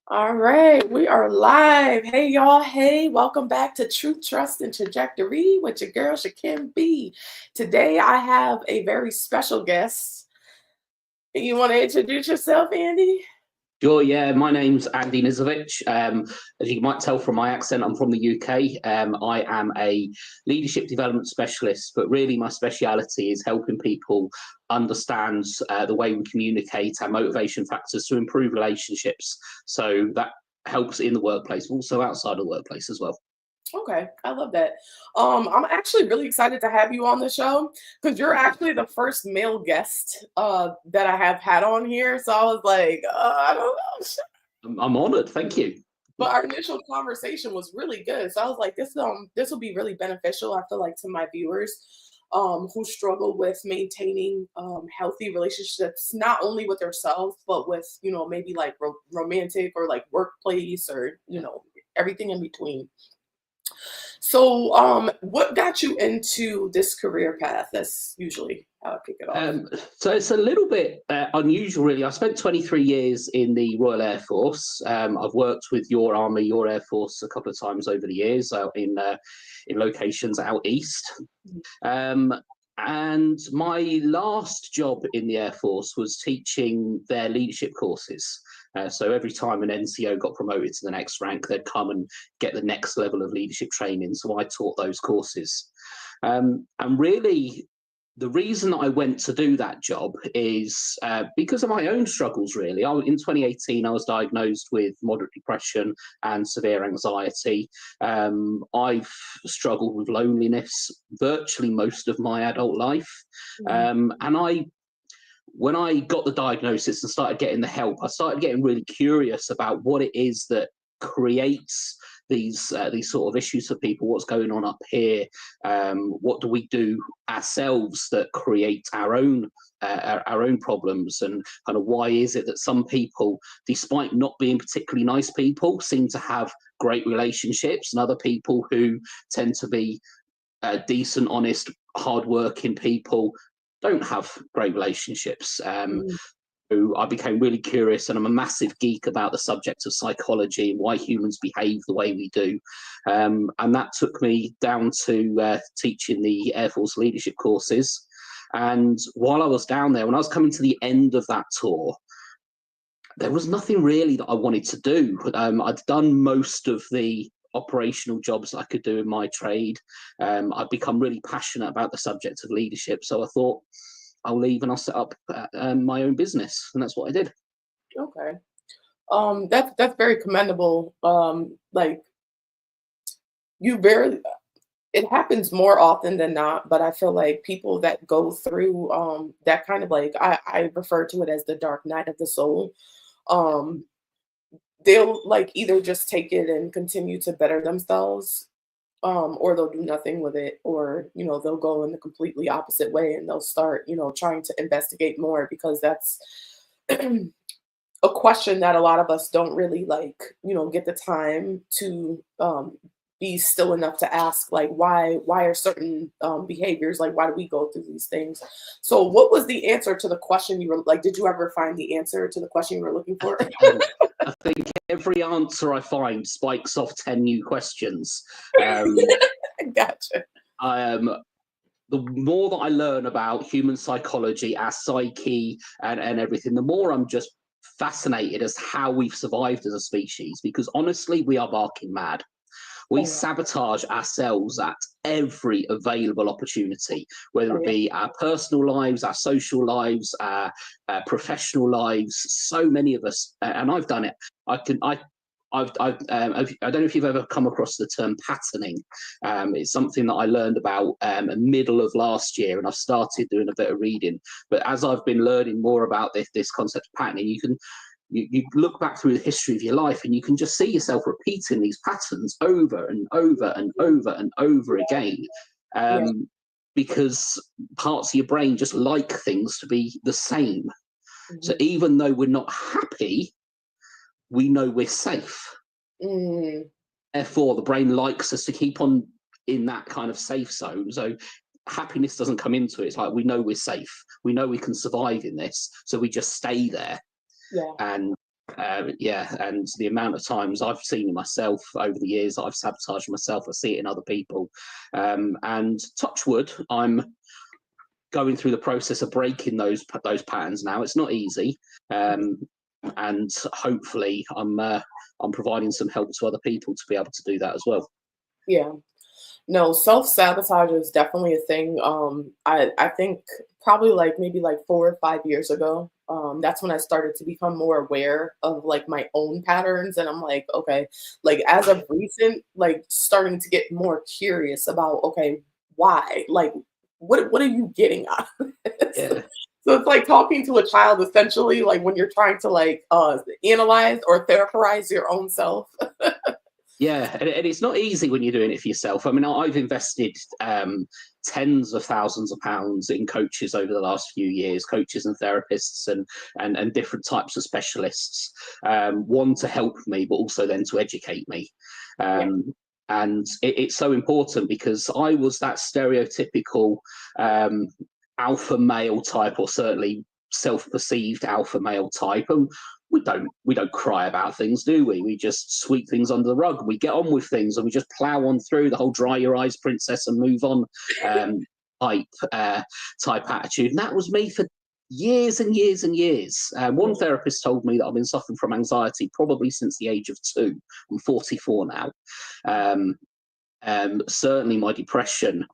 All right, we are live. Hey, y'all. Hey, welcome back to Truth, Trust, and Trajectory with your girl, Shakim B. Today, I have a very special guest. You want to introduce yourself, Andy? Sure, yeah. My name's Andy Nisevic. As you might tell from my accent, I'm from the UK. I am a leadership development specialist, but really my speciality is helping people understand the way we communicate, our motivation factors to improve relationships. So that helps in the workplace, also outside of the workplace as well. Okay, I love that. I'm actually really excited to have you on the show because you're actually the first male guest that I have had on here. So I was like, I don't know. I'm honoured. Thank you. But our initial conversation was really good. So I was like, this will be really beneficial, I feel like, to my viewers who struggle with maintaining healthy relationships, not only with themselves, but with, maybe like romantic or like workplace or, everything in between. So what got you into this career path? That's usually how I kick it off. So it's a little bit unusual, really. I spent 23 years in the Royal Air Force. I've worked with your Army, your Air Force a couple of times over the years in locations out east. Um, and my last job in the Air Force was teaching their leadership courses. So every time an NCO got promoted to the next rank, they'd come and get the next level of leadership training. So I taught those courses. And really, the reason I went to do that job is because of my own struggles, really. In 2018, I was diagnosed with moderate depression and severe anxiety. I've struggled with loneliness virtually most of my adult life. When I got the diagnosis and started getting the help, I started getting really curious about what it is that creates these sort of issues for people. What's going on up here? What do we do ourselves that create our own problems? And kind of why is it that some people, despite not being particularly nice people, seem to have great relationships, and other people who tend to be decent, honest, hardworking people don't have great relationships. Who I became really curious, and I'm a massive geek about the subject of psychology and why humans behave the way we do. And that took me down to teaching the Air Force leadership courses. And while I was down there, when I was coming to the end of that tour, there was nothing really that I wanted to do. I'd done most of the operational jobs I could do in my trade. I've become really passionate about the subject of leadership. So I thought, I'll leave and I'll set up my own business, and that's what I did. Okay. That's very commendable. Like you barely it happens more often than not, but I feel like people that go through that kind of like I refer to it as the dark night of the soul. Um they'll like either just take it and continue to better themselves, or they'll do nothing with it, or they'll go in the completely opposite way and they'll start trying to investigate more because that's a question that a lot of us don't really like, get the time to be still enough to ask, like why are certain behaviors, like why do we go through these things? So what was the answer to the question you were like, did you ever find the answer to the question you were looking for? I think every answer I find spikes off 10 new questions. Gotcha. The more that I learn about human psychology, our psyche, and everything, the more I'm just fascinated as how we've survived as a species, because honestly, we are barking mad. We sabotage ourselves at every available opportunity, whether it be our personal lives, our social lives, our professional lives. So many of us, and I've done it. I don't know if you've ever come across the term patterning. It's something that I learned about middle of last year, and I've started doing a bit of reading. But as I've been learning more about this concept of patterning, you look back through the history of your life and you can just see yourself repeating these patterns over and over and over and over again. Because parts of your brain just like things to be the same. So even though we're not happy, we know we're safe. Therefore, the brain likes us to keep on in that kind of safe zone. So happiness doesn't come into it. It's like, we know we're safe. We know we can survive in this. So we just stay there. And Yeah, and the amount of times I've seen it myself over the years that I've sabotaged myself, I see it in other people. And touch wood, I'm going through the process of breaking those patterns now. It's not easy, and hopefully I'm providing some help to other people to be able to do that as well. Yeah. No, self-sabotage is definitely a thing. I think probably like maybe like 4 or 5 years ago, that's when I started to become more aware of like my own patterns. And I'm like, okay, like as of recent, like starting to get more curious about, okay, why? Like, what are you getting out of this? Yeah. So it's like talking to a child essentially, like when you're trying to like analyze or therapize your own self. Yeah, and it's not easy when you're doing it for yourself. I mean, I've invested tens of thousands of pounds in coaches over the last few years, coaches and therapists and different types of specialists, one to help me, but also then to educate me. Yeah. And it's so important because I was that stereotypical alpha male type, or certainly self-perceived alpha male type. And we don't cry about things, do we? We just sweep things under the rug. We get on with things and we just plow on through the whole dry your eyes, princess, and move on type attitude. And that was me for years and years and years. One therapist told me that I've been suffering from anxiety probably since the age of 2. I'm 44 now. Certainly my depression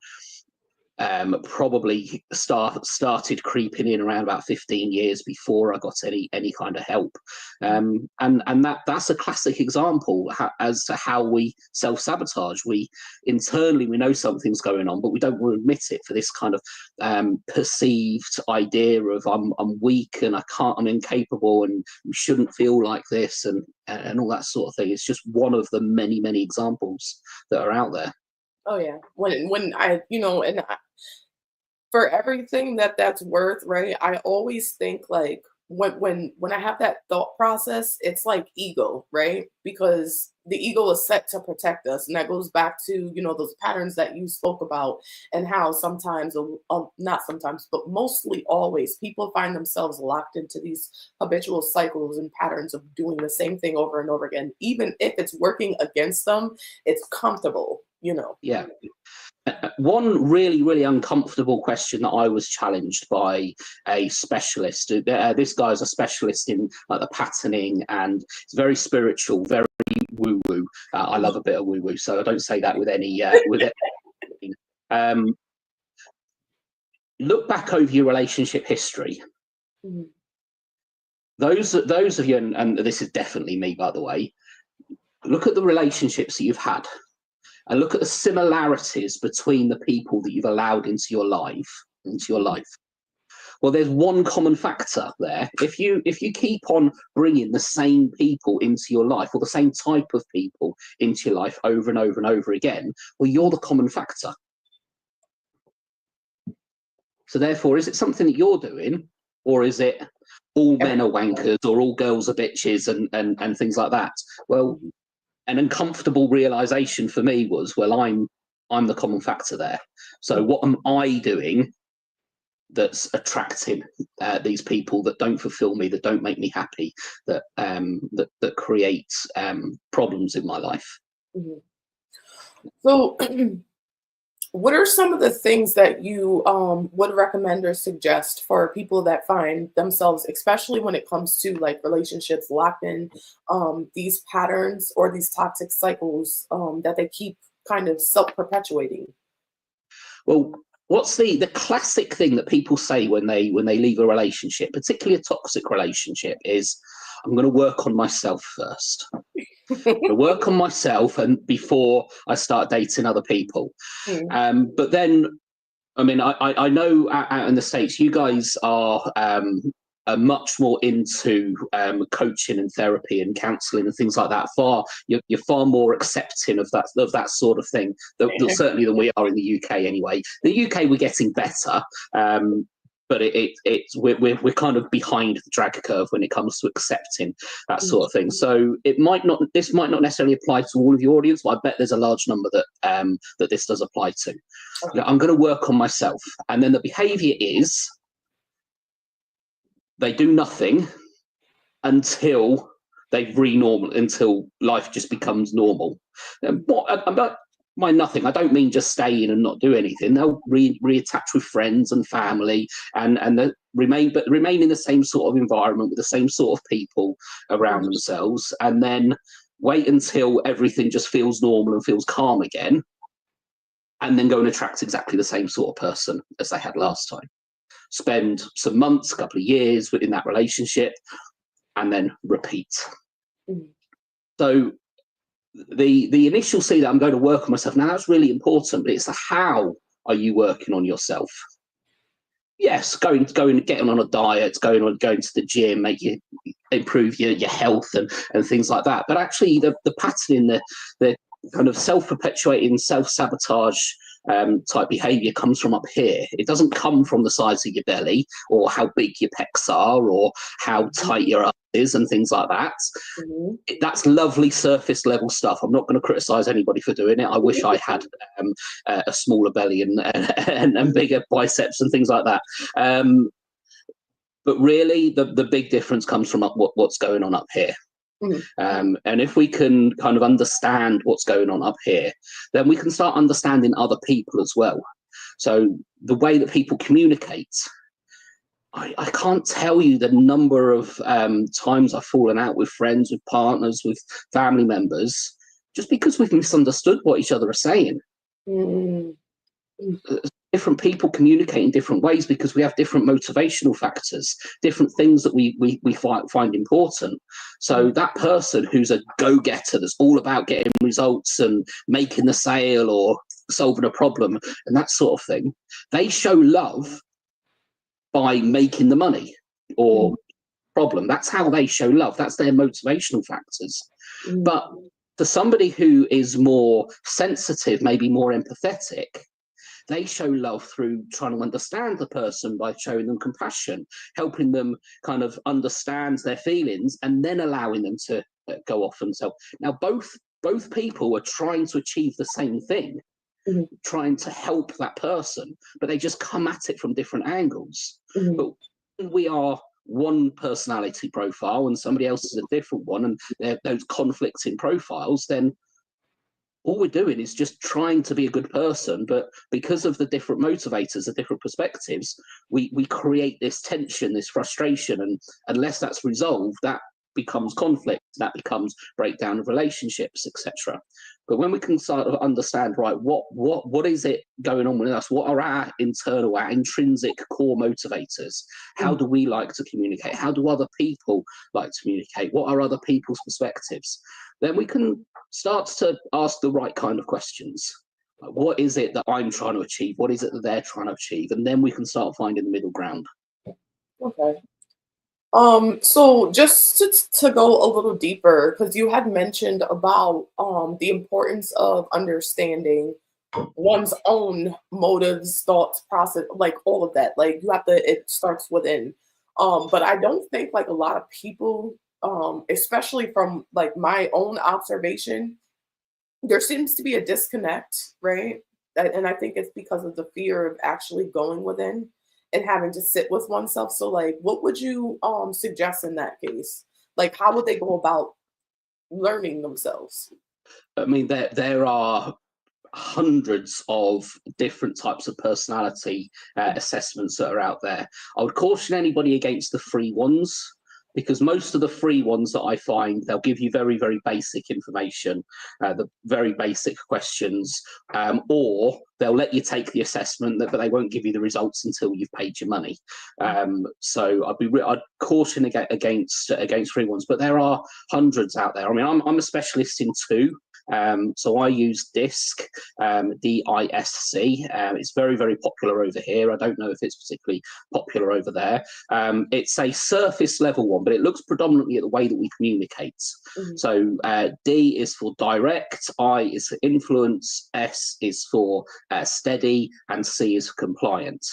probably started creeping in around about 15 years before I got any kind of help, and that's a classic example as to how we self-sabotage. We internally we know something's going on, but we don't want to admit it for this kind of perceived idea of I'm weak and I'm incapable and we shouldn't feel like this and all that sort of thing. It's just one of the many examples that are out there. Oh yeah. When I, for everything that's worth, right? I always think like when I have that thought process, it's like ego, right? Because the ego is set to protect us, and that goes back to those patterns that you spoke about, and how sometimes, not sometimes, but mostly always, people find themselves locked into these habitual cycles and patterns of doing the same thing over and over again, even if it's working against them. It's comfortable. Yeah. One really uncomfortable question that I was challenged by a specialist. This guy is a specialist in like the patterning, and it's very spiritual, very woo woo. I love a bit of woo woo, so I don't say that with any with it. Look back over your relationship history. Mhm. Those of you, and this is definitely me, by the way. Look at the relationships that you've had. And look at the similarities between the people that you've allowed into your life. Well, there's one common factor there. If you keep on bringing the same people into your life, or the same type of people into your life over and over and over again, well, you're the common factor. So therefore, is it something that you're doing, or is it all men are wankers, or all girls are bitches, and things like that? Well, an uncomfortable realization for me was, well, I'm the common factor there. So what am I doing that's attracting these people that don't fulfill me, that don't make me happy, that creates problems in my life? Mhm. So, what are some of the things that you would recommend or suggest for people that find themselves, especially when it comes to like relationships, locked in these patterns or these toxic cycles that they keep kind of self-perpetuating? Well, what's the classic thing that people say when they leave a relationship, particularly a toxic relationship, is I'm going to work on myself first. To work on myself and before I start dating other people. But then, I mean, I know out in the States, you guys are much more into coaching and therapy and counselling and things like that. You're far more accepting of that sort of thing, certainly than we are in the UK. Anyway, the UK we're getting better. But we're kind of behind the drag curve when it comes to accepting that sort of thing. So this might not necessarily apply to all of your audience, but I bet there's a large number that this does apply to. Okay. I'm going to work on myself, and then the behaviour is they do nothing until they re-normal until life just becomes normal. But by nothing, I don't mean just stay in and not do anything. They'll reattach with friends and family, and remain in the same sort of environment with the same sort of people around themselves, and then wait until everything just feels normal and feels calm again, and then go and attract exactly the same sort of person as they had last time. Spend some months, a couple of years within that relationship, and then repeat. So the initial C, that I'm going to work on myself, now that's really important, but it's the how are you working on yourself? Yes, going getting on a diet, going to the gym, improve your health and things like that. But actually the pattern in the kind of self-perpetuating, self-sabotage type behavior comes from up here. It doesn't come from the size of your belly or how big your pecs are or how tight your ass is and things like that. That's lovely surface level stuff. I'm not going to criticize anybody for doing it. I wish I had a smaller belly and bigger biceps and things like that. But really, the big difference comes from what's going on up here. And if we can kind of understand what's going on up here, then we can start understanding other people as well. So the way that people communicate, I can't tell you the number of times I've fallen out with friends, with partners, with family members, just because we've misunderstood what each other are saying. Different people communicate in different ways because we have different motivational factors, different things that we find important. So that person who's a go-getter, that's all about getting results and making the sale or solving a problem and that sort of thing, they show love by making the money or problem. That's how they show love. That's their motivational factors. But for somebody who is more sensitive, maybe more empathetic, they show love through trying to understand the person by showing them compassion, helping them kind of understand their feelings, and then allowing them to go off themselves. Now, both people are trying to achieve the same thing, trying to help that person, but they just come at it from different angles. But when we are one personality profile and somebody else is a different one, and they're those conflicting profiles, then all we're doing is just trying to be a good person, but because of the different motivators, the different perspectives, we create this tension, this frustration, and unless that's resolved, that becomes conflict, that becomes breakdown of relationships, etc. But when we can sort of understand, right, what is it going on with us? What are our internal, our intrinsic core motivators? How do we like to communicate? How do other people like to communicate? What are other people's perspectives? Then we can start to ask the right kind of questions. Like, what is it that I'm trying to achieve? What is it that they're trying to achieve? And then we can start finding the middle ground. Okay. So just to go a little deeper, because you had mentioned about the importance of understanding one's own motives, thoughts, process, like all of that. Like you have to, it starts within. But I don't think like a lot of people, especially from like my own observation, there seems to be a disconnect, right? And I think it's because of the fear of actually going within and having to sit with oneself. So like what would you suggest in that case? Like how would they go about learning themselves? I mean, there are hundreds of different types of personality assessments that are out there. I would caution anybody against the free ones, because most of the free ones that I find, they'll give you very, very basic information, the very basic questions, or they'll let you take the assessment, but they won't give you the results until you've paid your money. So I'd caution against free ones, but there are hundreds out there. I mean, I'm a specialist in two. So I use DISC, DISC. It's very, very popular over here. I don't know if it's particularly popular over there. It's a surface level one, but it looks predominantly at the way that we communicate. So D is for direct, I is for influence, S is for steady, and C is for compliant.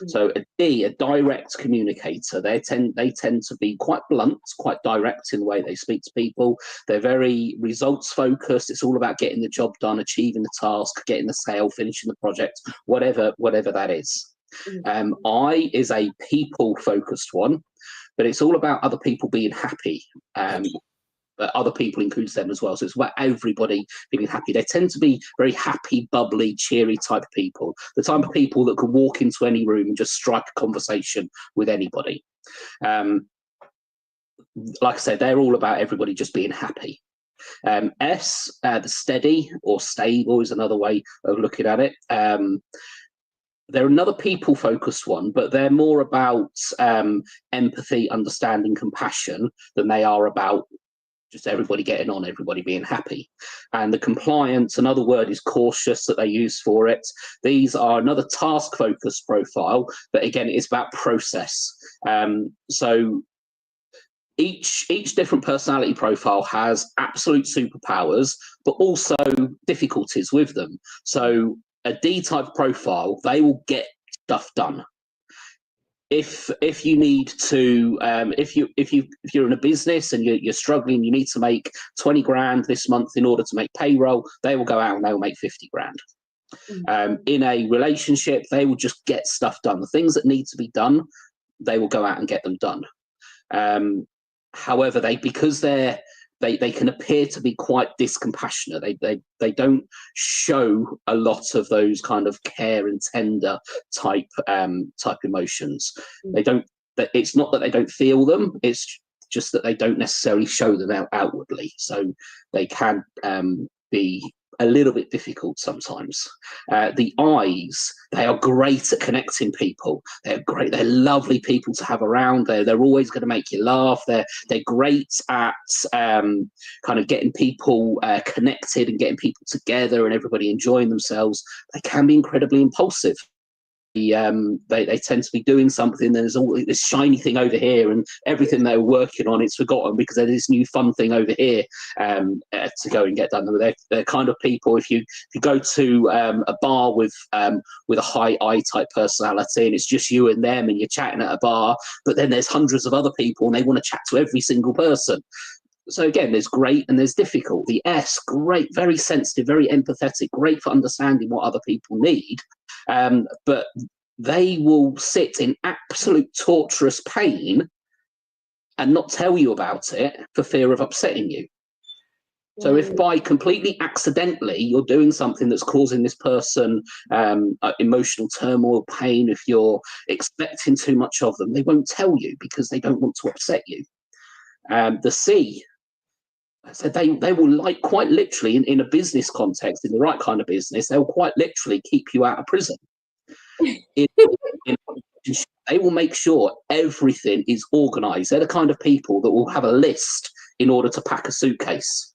So a D, a direct communicator, they tend to be quite blunt, quite direct in the way they speak to people. They're very results focused. It's all about getting the job done, achieving the task, getting the sale, finishing the project, whatever that is. I is a people focused one, but it's all about other people being happy. but other people includes them as well. So it's about everybody feeling happy. They tend to be very happy, bubbly, cheery type of people. The type of people that could walk into any room and just strike a conversation with anybody. Like I said, they're all about everybody just being happy. S, the steady or stable is another way of looking at it. They're another people-focused one, but they're more about empathy, understanding, compassion than they are about just everybody getting on, everybody being happy. And the compliance, another word is cautious that they use for it. These are another task-focused profile, but again, it's about process. So each different personality profile has absolute superpowers, but also difficulties with them. So a D-type profile, they will get stuff done. If you need to, if you're in a business and you're struggling, you need to make 20 grand this month in order to make payroll, they will go out and they will make 50 grand. In a relationship, they will just get stuff done. The things that need to be done, they will go out and get them done. However, because they can appear to be quite discompassionate. They don't show a lot of those kind of care and tender type emotions. They don't. It's not that they don't feel them. It's just that they don't necessarily show them outwardly. So they can be a little bit difficult sometimes. The I's, they are great at connecting people. They're great. They're lovely people to have around. They're always going to make you laugh. They're great at kind of getting people connected and getting people together and everybody enjoying themselves. They can be incredibly impulsive. They tend to be doing something, there's all this shiny thing over here, and everything they're working on, it's forgotten because there's this new fun thing over here to go and get done. They're kind of people, if you go to a bar with a high I type personality and it's just you and them and you're chatting at a bar, but then there's hundreds of other people and they want to chat to every single person. So again, there's great and there's difficult. The S, great, very sensitive, very empathetic, great for understanding what other people need. But they will sit in absolute torturous pain and not tell you about it for fear of upsetting you. So if by completely accidentally you're doing something that's causing this person emotional turmoil, pain, if you're expecting too much of them, they won't tell you because they don't want to upset you. The C, so they will quite literally in a business context, in the right kind of business, they'll quite literally keep you out of prison. They will make sure everything is organized. They're the kind of people that will have a list in order to pack a suitcase.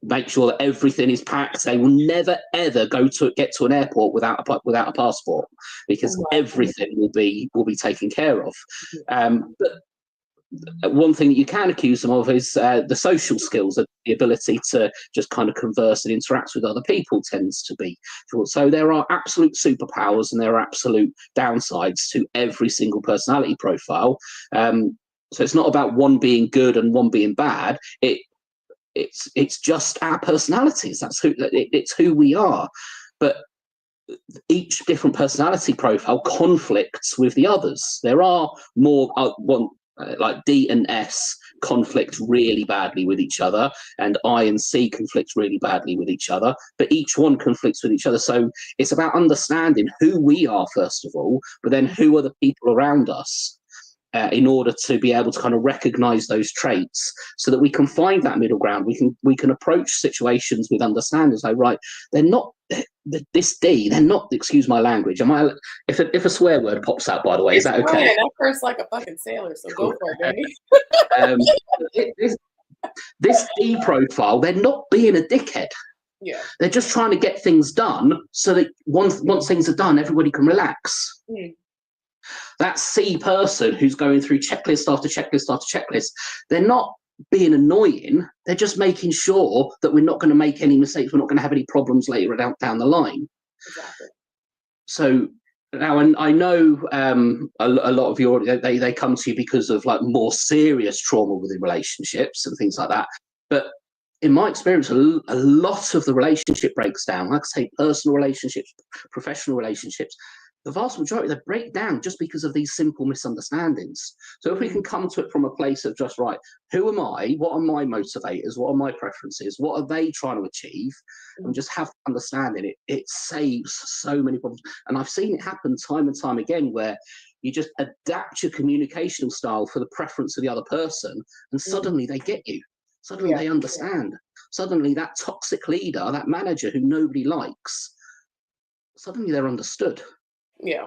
Make sure that everything is packed. They will never ever get to an airport without a passport, because everything will be taken care of. But one thing that you can accuse them of is the social skills, the ability to just kind of converse and interact with other people tends to be. So there are absolute superpowers and there are absolute downsides to every single personality profile. So it's not about one being good and one being bad. It's just our personalities. It's who we are. But each different personality profile conflicts with the others. There are more like D and S conflict really badly with each other, and I and C conflict really badly with each other, but each one conflicts with each other. So it's about understanding who we are first of all, but then who are the people around us, in order to be able to kind of recognize those traits so that we can find that middle ground. We can approach situations with understanding. So right, they're not this D, they're not, excuse my language. If a swear word pops out, by the way, is that okay? I curse like a fucking sailor, so go for it, Danny. This D profile, they're not being a dickhead. Yeah. They're just trying to get things done so that once things are done, everybody can relax. That C person who's going through checklist after checklist after checklist, they're not being annoying. They're just making sure that we're not going to make any mistakes. We're not going to have any problems later down the line. Exactly. So now, I know a lot of they come to you because of like more serious trauma within relationships and things like that. But in my experience, a lot of the relationship breaks down. Like I say, personal relationships, professional relationships, the vast majority, they break down just because of these simple misunderstandings. So if we can come to it from a place of just, right, who am I? What are my motivators? What are my preferences? What are they trying to achieve? And just have understanding it, it saves so many problems. And I've seen it happen time and time again where you just adapt your communicational style for the preference of the other person, and suddenly they get you. Suddenly they understand. Suddenly that toxic leader, that manager who nobody likes, suddenly they're understood. Yeah.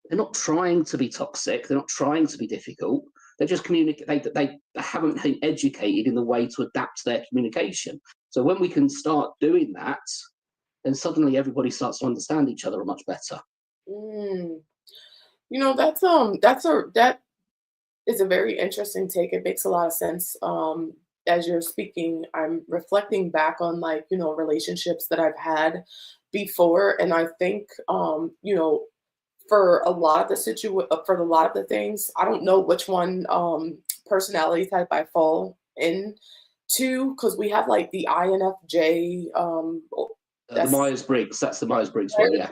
They're not trying to be toxic. They're not trying to be difficult. They're just they haven't been educated in the way to adapt their communication. So when we can start doing that, then suddenly everybody starts to understand each other much better. Mm. That is a very interesting take. It makes a lot of sense. As you're speaking, I'm reflecting back on, like, relationships that I've had before, and I think, for a lot of for a lot of the things, I don't know which one personality type I fall into, because we have like the INFJ. The That's Myers-Briggs, that's the Myers-Briggs one, yeah.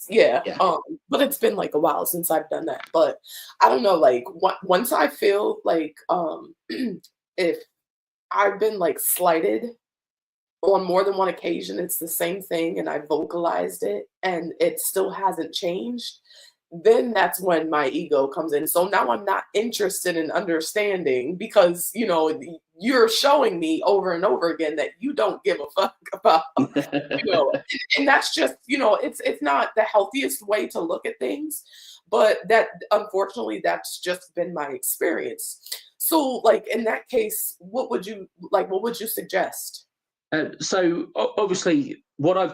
Yeah. Yeah. But it's been like a while since I've done that. But I don't know, like, once I feel like, if I've been like slighted on more than one occasion, it's the same thing, and I vocalized it, and it still hasn't changed, then that's when my ego comes in. So now I'm not interested in understanding, because, you're showing me over and over again that you don't give a fuck about, and that's just, it's not the healthiest way to look at things, but that, unfortunately, that's just been my experience. So, like, in that case, what would you suggest? So obviously, what I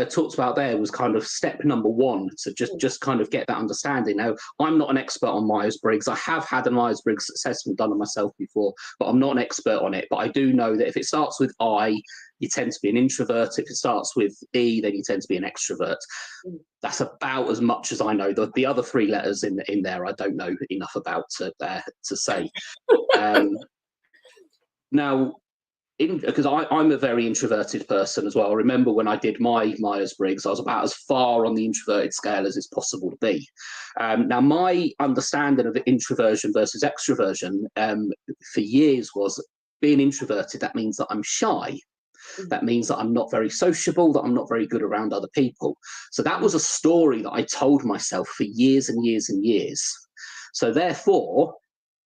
talked about there was kind of step number one to just kind of get that understanding. Now, I'm not an expert on Myers-Briggs. I have had a Myers-Briggs assessment done on myself before, but I'm not an expert on it. But I do know that if it starts with I, you tend to be an introvert. If it starts with E, then you tend to be an extrovert. That's about as much as I know. The other three letters in there, I don't know enough about to say. Now, because I'm a very introverted person as well. I remember when I did my Myers-Briggs, I was about as far on the introverted scale as it's possible to be. Now, my understanding of introversion versus extroversion for years was, being introverted, that means that I'm shy. That means that I'm not very sociable, that I'm not very good around other people. So that was a story that I told myself for years and years and years. So therefore,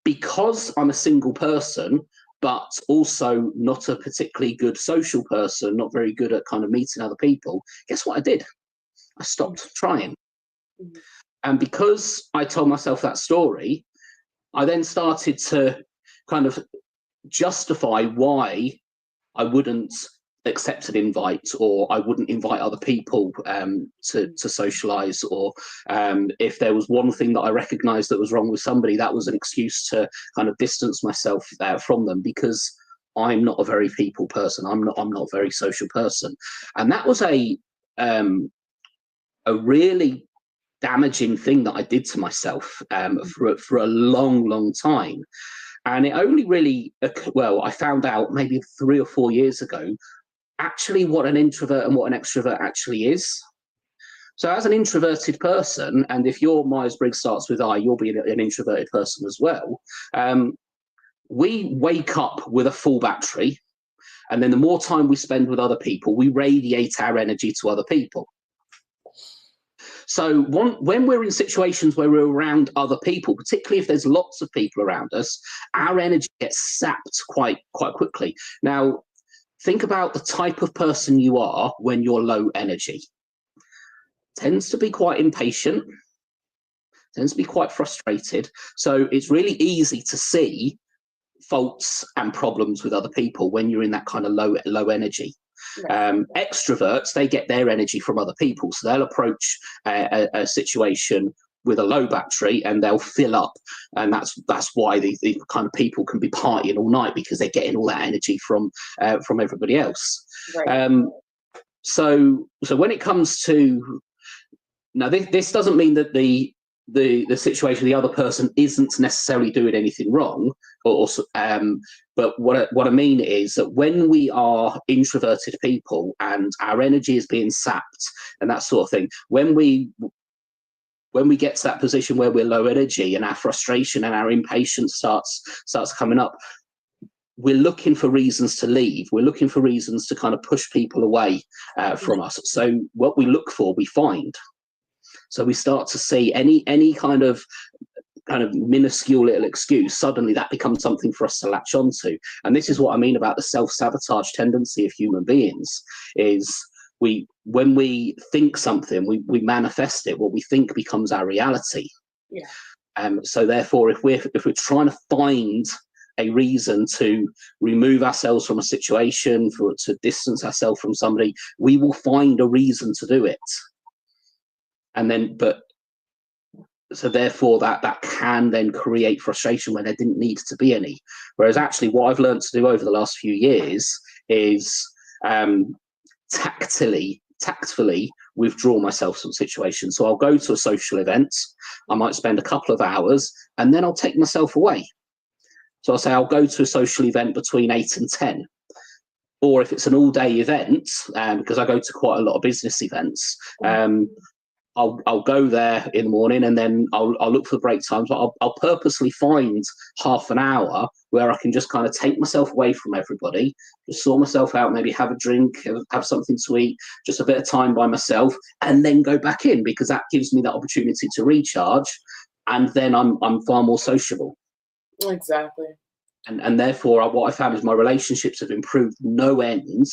because I'm a single person, but also not a particularly good social person, not very good at kind of meeting other people, guess what I did? I stopped trying. And because I told myself that story, I then started to kind of justify why I wouldn't accept an invite, or I wouldn't invite other people to socialize, or if there was one thing that I recognized that was wrong with somebody, that was an excuse to kind of distance myself from them, because I'm not a very people person. I'm not a very social person. And that was a really damaging thing that I did to myself for a long time. And it only really, I found out maybe 3 or 4 years ago, actually what an introvert and what an extrovert actually is. So as an introverted person, and if your Myers-Briggs starts with I, you'll be an introverted person as well. We wake up with a full battery, and then the more time we spend with other people, we radiate our energy to other people. So when we're in situations where we're around other people, particularly if there's lots of people around us, our energy gets sapped quite quickly. Now, think about the type of person you are when you're low energy. Tends to be quite impatient, tends to be quite frustrated. So it's really easy to see faults and problems with other people when you're in that kind of low energy. Right. Extroverts, they get their energy from other people, so they'll approach a situation with a low battery and they'll fill up, and that's why the kind of people can be partying all night, because they're getting all that energy from everybody else. Right. So when it comes to, now this doesn't mean that the situation the other person isn't necessarily doing anything wrong, but what I mean is that when we are introverted people and our energy is being sapped and that sort of thing, when we when we get to that position where we're low energy and our frustration and our impatience starts coming up, we're looking for reasons to leave. We're looking for reasons to kind of push people away from us. So what we look for, we find. So we start to see any kind of minuscule little excuse, suddenly that becomes something for us to latch onto. And this is what I mean about the self-sabotage tendency of human beings, is when we think something, we manifest it. What we think becomes our reality. Yeah. So therefore, if we're trying to find a reason to remove ourselves from a situation, to distance ourselves from somebody, we will find a reason to do it. And then, so therefore that can then create frustration when there didn't need to be any. Whereas actually what I've learned to do over the last few years is tactfully withdraw myself from situations. So I'll go to a social event, I might spend a couple of hours, and then I'll take myself away. So I'll say I'll go to a social event between 8 and 10. Or if it's an all-day event, because I go to quite a lot of business events, I'll go there in the morning, and then I'll look for the break times. But I'll purposely find half an hour where I can just kind of take myself away from everybody, just sort myself out, maybe have a drink, have something to eat, just a bit of time by myself, and then go back in, because that gives me that opportunity to recharge, and then I'm far more sociable. Exactly. And therefore, what I found is my relationships have improved no end.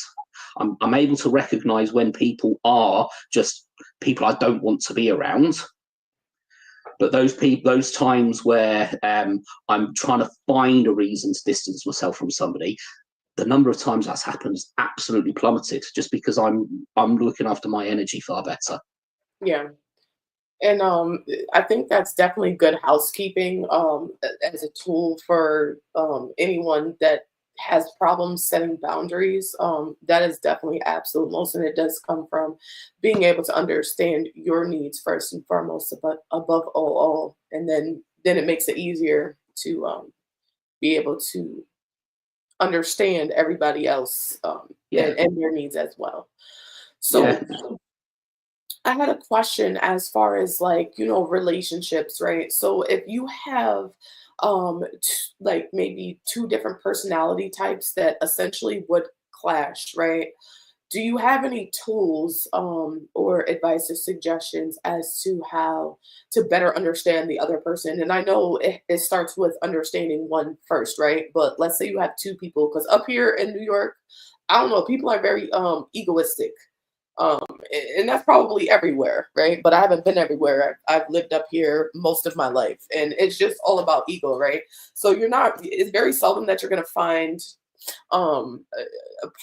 I'm able to recognize when people are just people I don't want to be around. But those times where I'm trying to find a reason to distance myself from somebody, the number of times that's happened is absolutely plummeted, just because I'm looking after my energy far better. Yeah. And I think that's definitely good housekeeping as a tool for anyone that has problems setting boundaries. That is definitely absolute most, and it does come from being able to understand your needs first and foremost, above all, and then it makes it easier to be able to understand everybody else and their needs as well. So. Yeah. I had a question as far as relationships, right? So if you have like maybe two different personality types that essentially would clash, right? Do you have any tools or advice or suggestions as to how to better understand the other person? And I know it starts with understanding one first, right? But let's say you have two people, because up here in New York, I don't know, people are very egoistic. And that's probably everywhere, right? But I haven't been everywhere. I've lived up here most of my life, and it's just all about ego, right? So it's very seldom that you're going to find a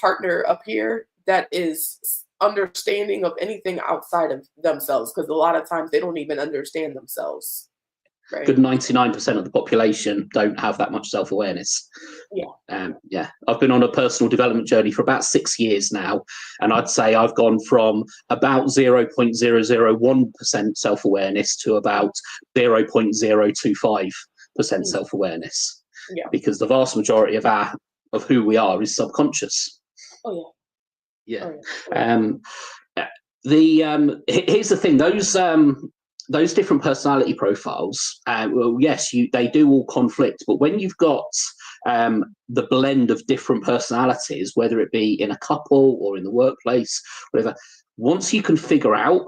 partner up here that is understanding of anything outside of themselves, because a lot of times they don't even understand themselves, right? Good 99% of the population don't have that much self-awareness. Yeah. I've been on a personal development journey for about 6 years now, and I'd say I've gone from about 0.001% self-awareness to about 0.025% self-awareness, because the vast majority of who we are is subconscious. Oh yeah. Oh, yeah. Here's the thing, those different personality profiles, well, yes, they do all conflict, but when you've got the blend of different personalities, whether it be in a couple or in the workplace, whatever, once you can figure out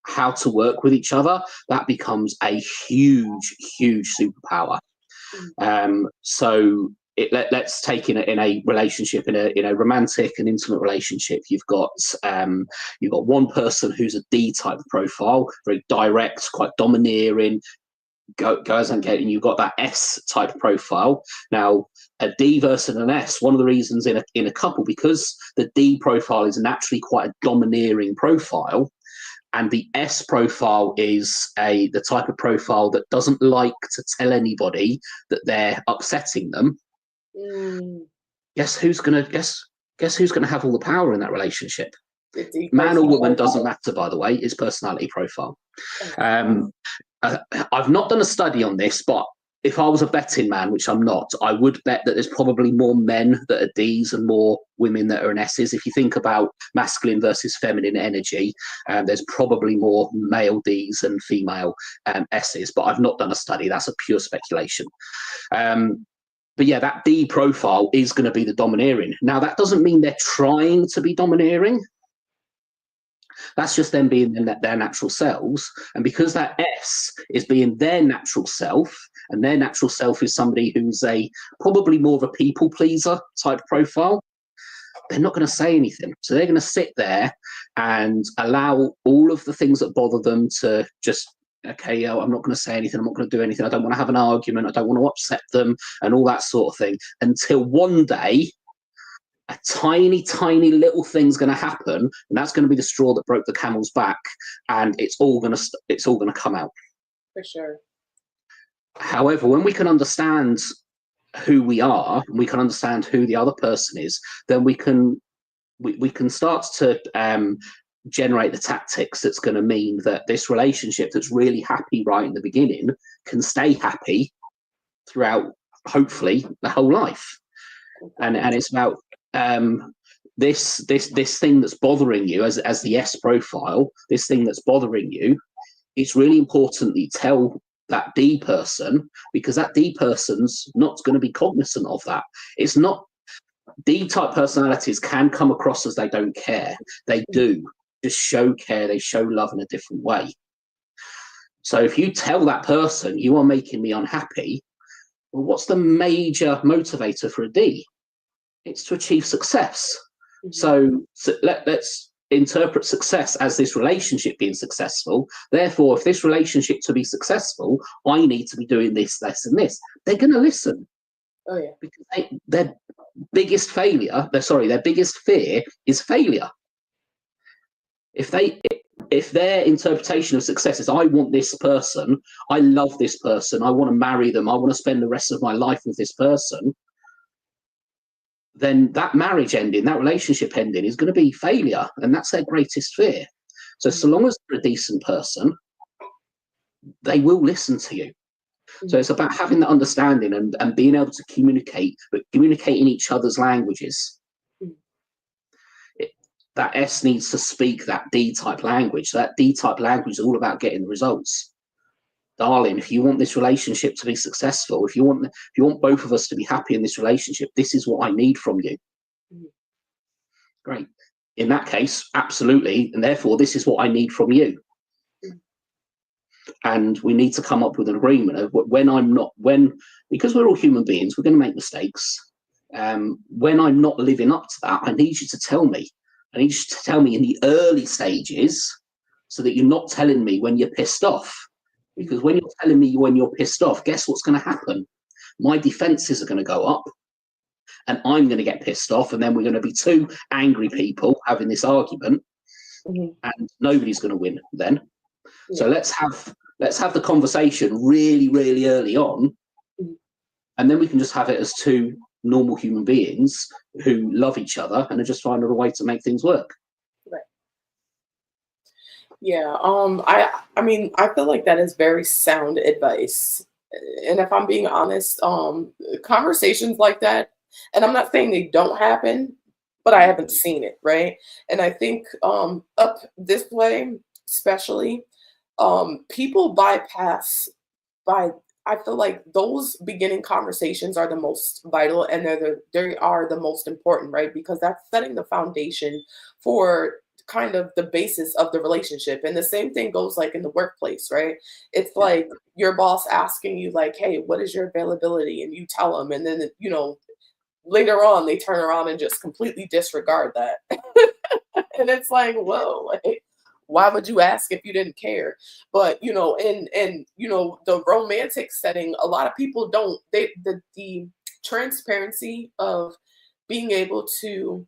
how to work with each other, that becomes a huge superpower. So let's take in a relationship, in a romantic and intimate relationship, you've got one person who's a D type profile, very direct, quite domineering, goes and get, and you've got that S type profile. Now, a D versus an S, one of the reasons in a couple, because the D profile is naturally quite a domineering profile, and the S profile is the type of profile that doesn't like to tell anybody that they're upsetting them. Guess who's gonna have all the power in that relationship? Man or woman doesn't matter, by the way. It's personality profile. I've not done a study on this, but if I was a betting man, which I'm not, I would bet that there's probably more men that are Ds and more women that are an S's. If you think about masculine versus feminine energy, there's probably more male Ds and female S's, but I've not done a study. That's a pure speculation. But yeah, that D profile is going to be the domineering. Now, that doesn't mean they're trying to be domineering. That's just them being their natural selves. And because that S is being their natural self, and their natural self is somebody who's probably more of a people pleaser type profile, they're not going to say anything. So they're going to sit there and allow all of the things that bother them to just, okay, I'm not going to say anything. I'm not going to do anything. I don't want to have an argument. I don't want to upset them and all that sort of thing, until one day a tiny, tiny little thing's going to happen, and that's going to be the straw that broke the camel's back, and it's all going to come out. For sure. However, when we can understand who we are, and we can understand who the other person is, then we can start to generate the tactics that's going to mean that this relationship that's really happy right in the beginning can stay happy throughout, hopefully, the whole life. And it's about this thing that's bothering you as the S profile, this thing that's bothering you. It's really important that you tell that D person, because that D person's not going to be cognizant of that. It's not, D type personalities can come across as they don't care. They do just show care. They show love in a different way. So if you tell that person, you are making me unhappy, well, what's the major motivator for a D? It's to achieve success. So let's interpret success as this relationship being successful. Therefore, if this relationship to be successful, I need to be doing this, this, and this. They're going to listen. Oh yeah. Because their biggest fear is failure. If their interpretation of success is, I want this person, I love this person, I want to marry them, I want to spend the rest of my life with this person, then that marriage ending, that relationship ending is going to be failure. And that's their greatest fear. So long as they're a decent person, they will listen to you. So it's about having that understanding and being able to communicate, but communicate in each other's languages. That S needs to speak that D type language. So that D type language is all about getting the results. Darling, if you want this relationship to be successful, if you want both of us to be happy in this relationship, this is what I need from you. Great. In that case, absolutely. And therefore, this is what I need from you. And we need to come up with an agreement of because we're all human beings, we're going to make mistakes. When I'm not living up to that, I need you to tell me. I need you to tell me in the early stages, so that you're not telling me when you're pissed off. Because when you're telling me when you're pissed off, guess what's going to happen? My defenses are going to go up, and I'm going to get pissed off, and then we're going to be two angry people having this argument, and nobody's going to win then. So let's have the conversation really, really early on, and then we can just have it as two normal human beings who love each other and are just finding a way to make things work. Right. Yeah. I mean, I feel like that is very sound advice. And if I'm being honest, conversations like that, and I'm not saying they don't happen, but I haven't seen it, right? And I think up this way, especially, people bypass by I feel like those beginning conversations are the most vital, and they are the most important, right? Because that's setting the foundation for kind of the basis of the relationship. And the same thing goes like in the workplace, right? It's like your boss asking you like, "Hey, what is your availability?" And you tell them, and then later on they turn around and just completely disregard that. And it's like, whoa, like, why would you ask if you didn't care? But in the romantic setting, a lot of people don't. The transparency of being able to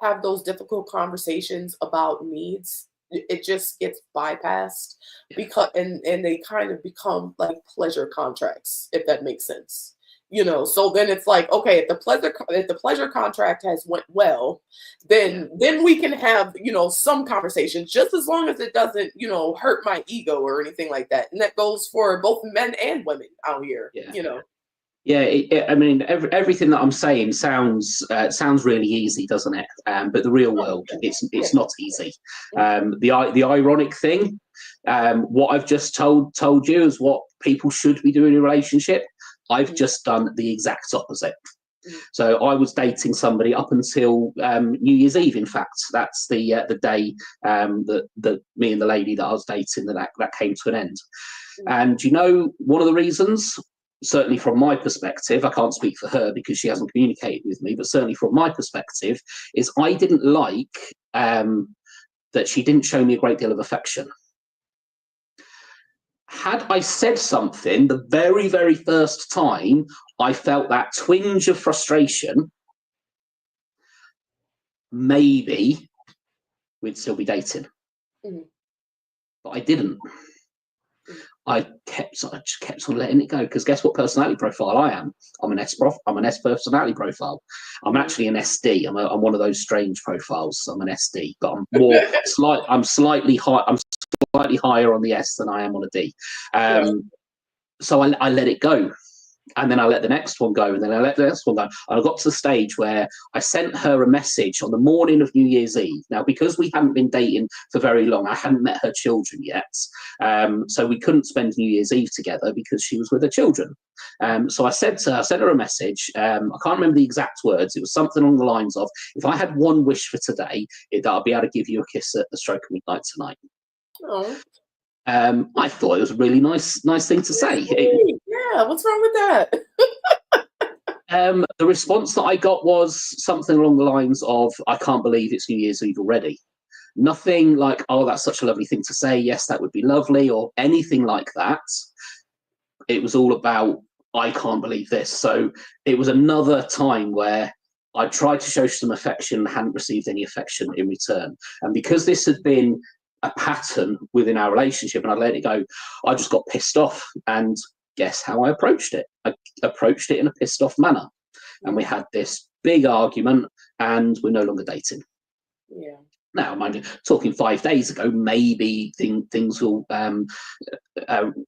have those difficult conversations about needs, it just gets bypassed because and they kind of become like pleasure contracts, if that makes sense. So then it's like, okay, if the pleasure contract has went well, then we can have, some conversations, just as long as it doesn't, hurt my ego or anything like that. And that goes for both men and women out here, Yeah, I mean, everything that I'm saying sounds really easy, doesn't it? But the real world, it's not easy. The ironic thing, what I've just told you is what people should be doing in a relationship. I've just done the exact opposite. So I was dating somebody up until New Year's Eve. In fact, that's the day that me and the lady that I was dating that came to an end. And one of the reasons, certainly from my perspective, I can't speak for her because she hasn't communicated with me, but certainly from my perspective, is I didn't like that she didn't show me a great deal of affection. Had I said something the very, very first time I felt that twinge of frustration, maybe we'd still be dating. But I didn't. I just kept on letting it go, because guess what personality profile I am? I'm an S personality profile. I'm actually an SD. I'm one of those strange profiles. I'm an SD, but I'm slightly higher on the S than I am on a D. So I let it go. And then I let the next one go, and then I let the next one go. And I got to the stage where I sent her a message on the morning of New Year's Eve. Now, because we hadn't been dating for very long, I hadn't met her children yet. So we couldn't spend New Year's Eve together because she was with her children. So I sent her a message. I can't remember the exact words. It was something along the lines of, if I had one wish for today, that I'd be able to give you a kiss at the stroke of midnight tonight. Oh. I thought it was a really nice thing to say. Yeah, what's wrong with that? The response that I got was something along the lines of, I can't believe it's New Year's Eve already. Nothing like, oh, that's such a lovely thing to say. Yes, that would be lovely, or anything like that. It was all about, I can't believe this. So it was another time where I tried to show some affection, hadn't received any affection in return. And because this had been a pattern within our relationship and I let it go, I just got pissed off. And guess how I approached it? I approached it in a pissed off manner. And we had this big argument, and we're no longer dating. Yeah. Now, mind you, talking 5 days ago, maybe things will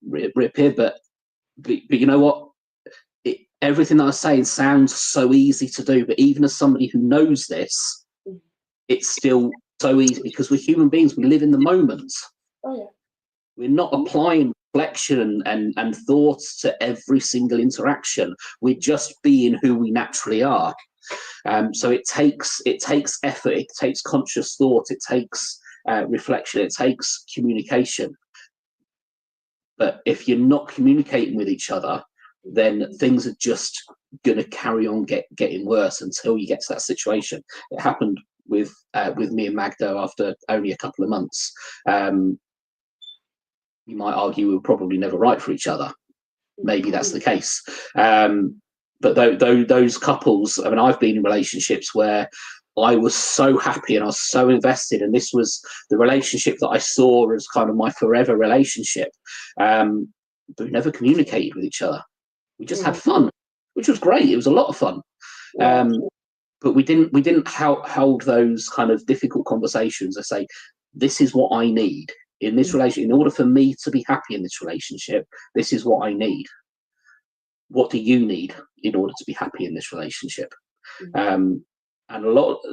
reappear, but you know what? Everything that I was saying sounds so easy to do, but even as somebody who knows this, it's still so easy, because we're human beings. We live in the moment. Oh yeah. We're not applying reflection and thoughts to every single interaction. We're just being who we naturally are. So it takes effort. It takes conscious thought. It takes reflection. It takes communication. But if you're not communicating with each other, then things are just going to carry on getting worse until you get to that situation. It happened with me and Magda after only a couple of months. You might argue we were probably never right for each other. Maybe that's the case. But those couples, I mean, I've been in relationships where I was so happy and I was so invested, and this was the relationship that I saw as kind of my forever relationship. But we never communicated with each other. We just had fun, which was great. It was a lot of fun. But we didn't hold those kind of difficult conversations. I say, this is what I need in this relationship. In order for me to be happy in this relationship, this is what I need. What do you need in order to be happy in this relationship? And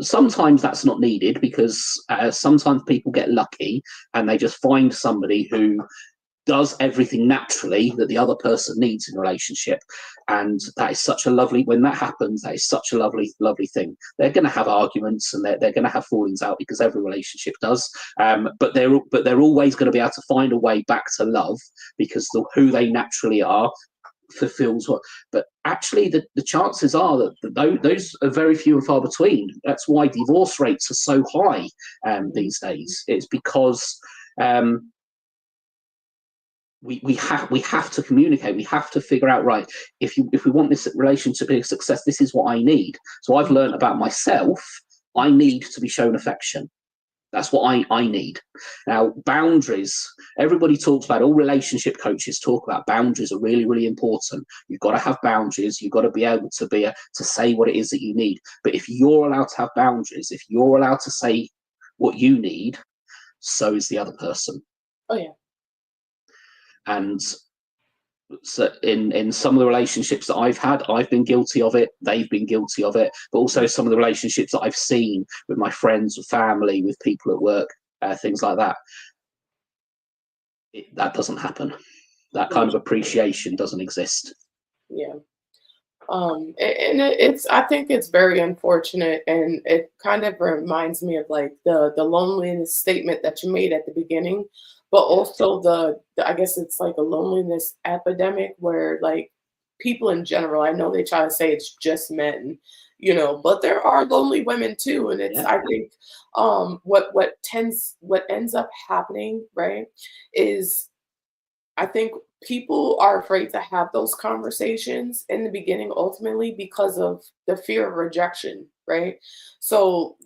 sometimes that's not needed, because sometimes people get lucky and they just find somebody who does everything naturally that the other person needs in a relationship. And that is such a lovely, when that happens, that is such a lovely thing. They're going to have arguments and they're going to have fallings out, because every relationship does. But they're always going to be able to find a way back to love, because who they naturally are fulfills what. But actually the chances are that those are very few and far between. That's why divorce rates are so high these days. It's because we have to communicate. We have to figure out, right, if we want this relationship to be a success, this is what I need. So I've learned about myself. I need to be shown affection. That's what I need. Now, boundaries, everybody talks about, all relationship coaches talk about boundaries are really, really important. You've got to have boundaries. You've got to be able to to say what it is that you need. But if you're allowed to have boundaries, if you're allowed to say what you need, so is the other person. Oh, yeah. And so in some of the relationships that I've had, I've been guilty of it. They've been guilty of it. But also some of the relationships that I've seen with my friends, with family, with people at work, things like that. That doesn't happen. That kind of appreciation doesn't exist. Yeah. And it's, I think it's very unfortunate, and it kind of reminds me of like the loneliness statement that you made at the beginning, but also I guess it's like a loneliness epidemic where like people in general, I know they try to say it's just men, but there are lonely women too, and it's, Yeah. I think what ends up happening, right, is I think people are afraid to have those conversations in the beginning ultimately because of the fear of rejection, right? So,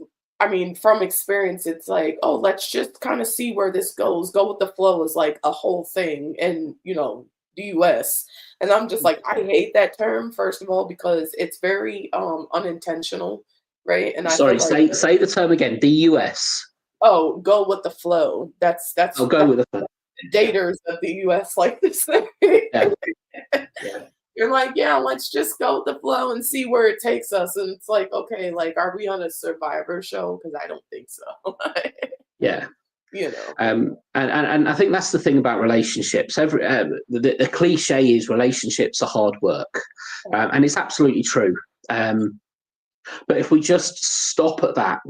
I mean, from experience, it's like, oh, let's just kind of see where this goes. Go with the flow is like a whole thing in, the US. And I'm just like, I hate that term, first of all, because it's very unintentional, right? And I feel Sorry, like, say the term again. DUS. oh, go with the flow. I'll go with the daters of the US like this thing. yeah. Yeah. You're like, yeah, let's just go with the flow and see where it takes us. And it's like, okay, like, are we on a Survivor show? Because I don't think so. Yeah. You know. And I think that's the thing about relationships. The cliche is relationships are hard work, and it's absolutely true. But if we just stop at that,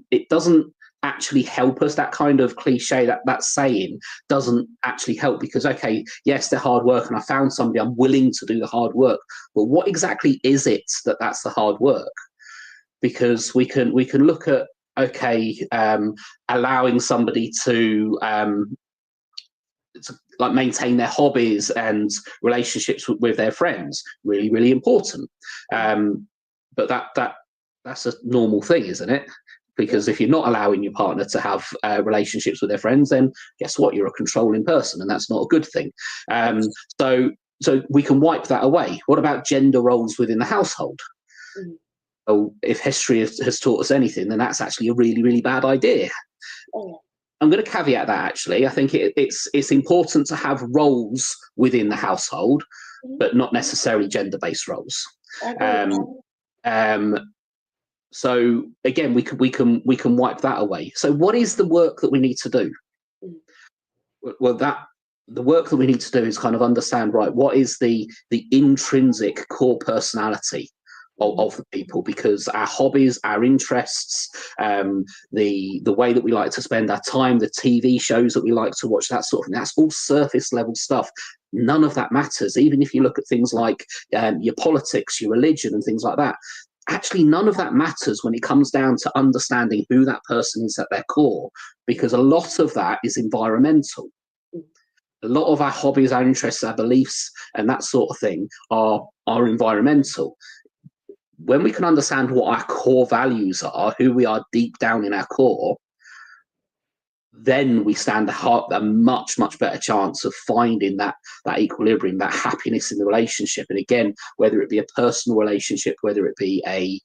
it doesn't actually help us. That kind of cliche, that saying doesn't actually help, because, okay, yes, they're hard work and I found somebody, I'm willing to do the hard work. But what exactly is it that's the hard work? Because we can look at, okay, allowing somebody to like maintain their hobbies and relationships with their friends, really, really important. But that's a normal thing, isn't it? Because if you're not allowing your partner to have relationships with their friends, then guess what? You're a controlling person, and that's not a good thing. So we can wipe that away. What about gender roles within the household? Mhm. Well, if history has taught us anything, then that's actually a really, really bad idea. Oh, I'm going to caveat that, actually. I think it's important to have roles within the household, mhm. but not necessarily gender-based roles. I agree. So again, we can wipe that away. So what is the work that we need to do? Mhm. Well, the work that we need to do is kind of understand, right, what is the intrinsic core personality of the people, because our hobbies, our interests, the way that we like to spend our time, the TV shows that we like to watch, that sort of thing, that's all surface level stuff. None of that matters. Even if you look at things like your politics, your religion, and things like that, actually none of that matters when it comes down to understanding who that person is at their core, because a lot of that is environmental. A lot of our hobbies, our interests, our beliefs, and that sort of thing are environmental. When we can understand what our core values are, who we are deep down in our core, then we stand a much, much better chance of finding that equilibrium, that happiness in the relationship. And again, whether it be a personal relationship, whether it be a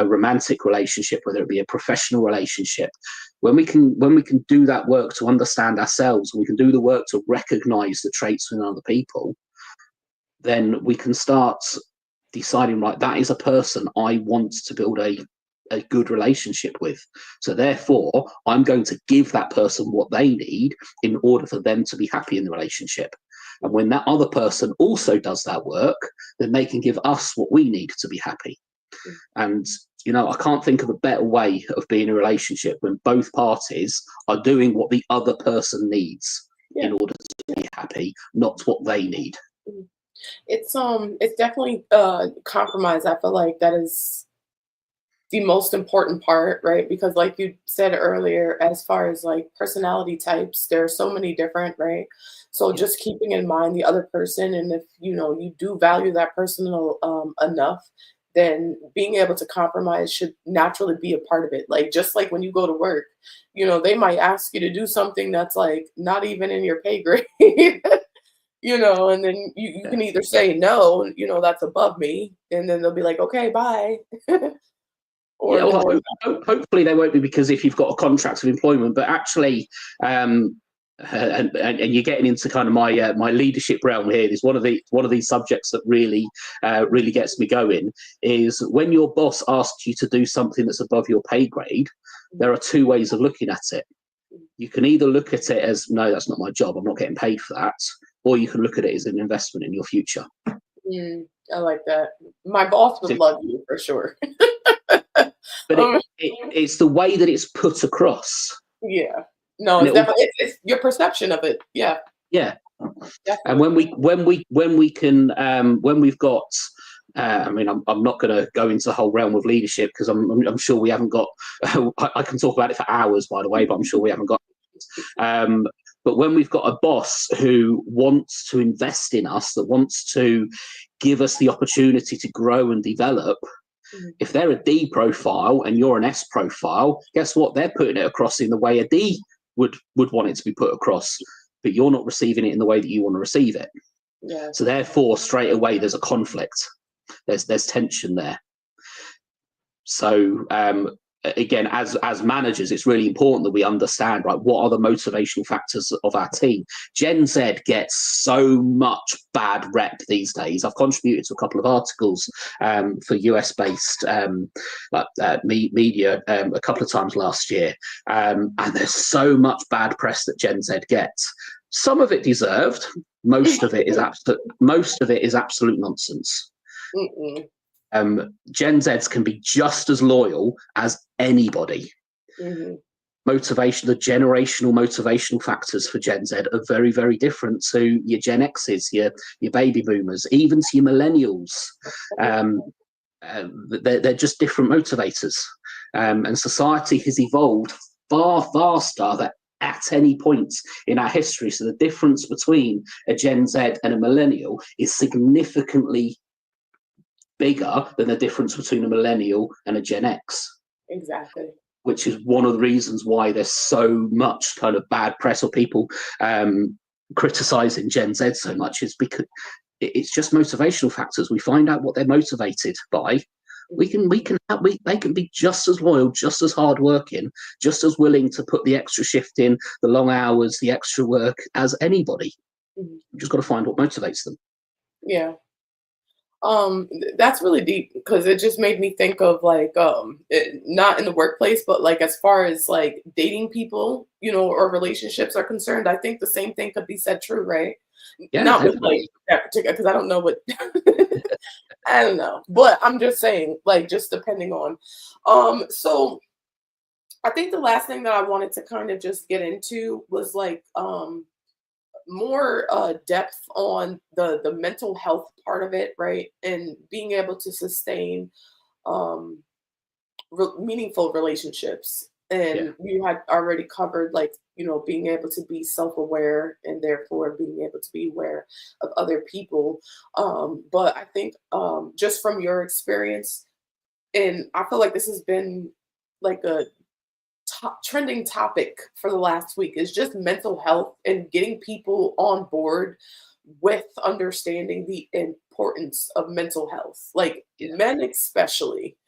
romantic relationship, whether it be a professional relationship, when we can do that work to understand ourselves, and we can do the work to recognize the traits within other people, then we can start deciding, right, that is a person I want to build a good relationship with. So therefore, I'm going to give that person what they need in order for them to be happy in the relationship. And when that other person also does that work, then they can give us what we need to be happy. And, I can't think of a better way of being in a relationship when both parties are doing what the other person needs in order to be happy, not what they need. It's definitely compromise. I feel like that is the most important part, right? Because like you said earlier, as far as like personality types, there are so many different, right? So just keeping in mind the other person, and if you do value that person enough, then being able to compromise should naturally be a part of it. Like just like when you go to work, they might ask you to do something that's like not even in your pay grade. And then you Yeah. can either say no, that's above me, and then they'll be like, okay, bye. Or Yeah, well, they'll hopefully they won't be, because if you've got a contract of employment, but actually, and you're getting into kind of my leadership realm here. Is one of these subjects that really gets me going is when your boss asks you to do something that's above your pay grade. There are two ways of looking at it. You can either look at it as, no, that's not my job, I'm not getting paid for that, or you can look at it as an investment in your future. I like that. My boss would love you for sure. But it's the way that it's put across. Yeah. No, And it's definitely it's your perception of it. Yeah. Yeah. Definitely. And when we've got, I mean, I'm not going to go into the whole realm of leadership, because I'm sure we haven't got. I can talk about it for hours, by the way, but I'm sure we haven't got. But when we've got a boss who wants to invest in us, that wants to give us the opportunity to grow and develop, if they're a D profile and you're an S profile, guess what? They're putting it across in the way a D would want it to be put across, but you're not receiving it in the way that you want to receive it. Yeah. So therefore, straight away, there's a conflict. There's tension there. So again, as managers, it's really important that we understand, right, what are the motivational factors of our team. Gen Z gets so much bad rep these days. I've contributed to a couple of articles for US-based media a couple of times last year, and there's so much bad press that Gen Z gets. Some of it deserved. Most of it is absolute nonsense. Gen Zs can be just as loyal as anybody. Motivation, the generational motivational factors for Gen Z are very, very different to your Gen X's, your baby boomers, even to your millennials. They're just different motivators. And society has evolved far faster than at any point in our history. So the difference between a Gen Z and a millennial is significantly bigger than the difference between a millennial and a Gen X. Exactly. Which is one of the reasons why there's so much kind of bad press, or people criticizing Gen Z so much, is because it's just motivational factors. We find out what they're motivated by. They can be just as loyal, just as hardworking, just as willing to put the extra shift in, the long hours, the extra work as anybody. You've just got to find what motivates them. Yeah. That's really deep, because it just made me think of like not in the workplace, but like as far as like dating people, or relationships are concerned. I think the same thing could be said true, right? Yeah, not definitely. with like that particular, because I don't know what I don't know, but I'm just saying, like, just depending on so I think the last thing that I wanted to kind of just get into was like more depth on the mental health part of it, right? And being able to sustain um, meaningful relationships. And you had already covered, like, being able to be self-aware and therefore being able to be aware of other people. But I think just from your experience, and I feel like this has been like a trending topic for the last week, is just mental health and getting people on board with understanding the importance of mental health, like men especially,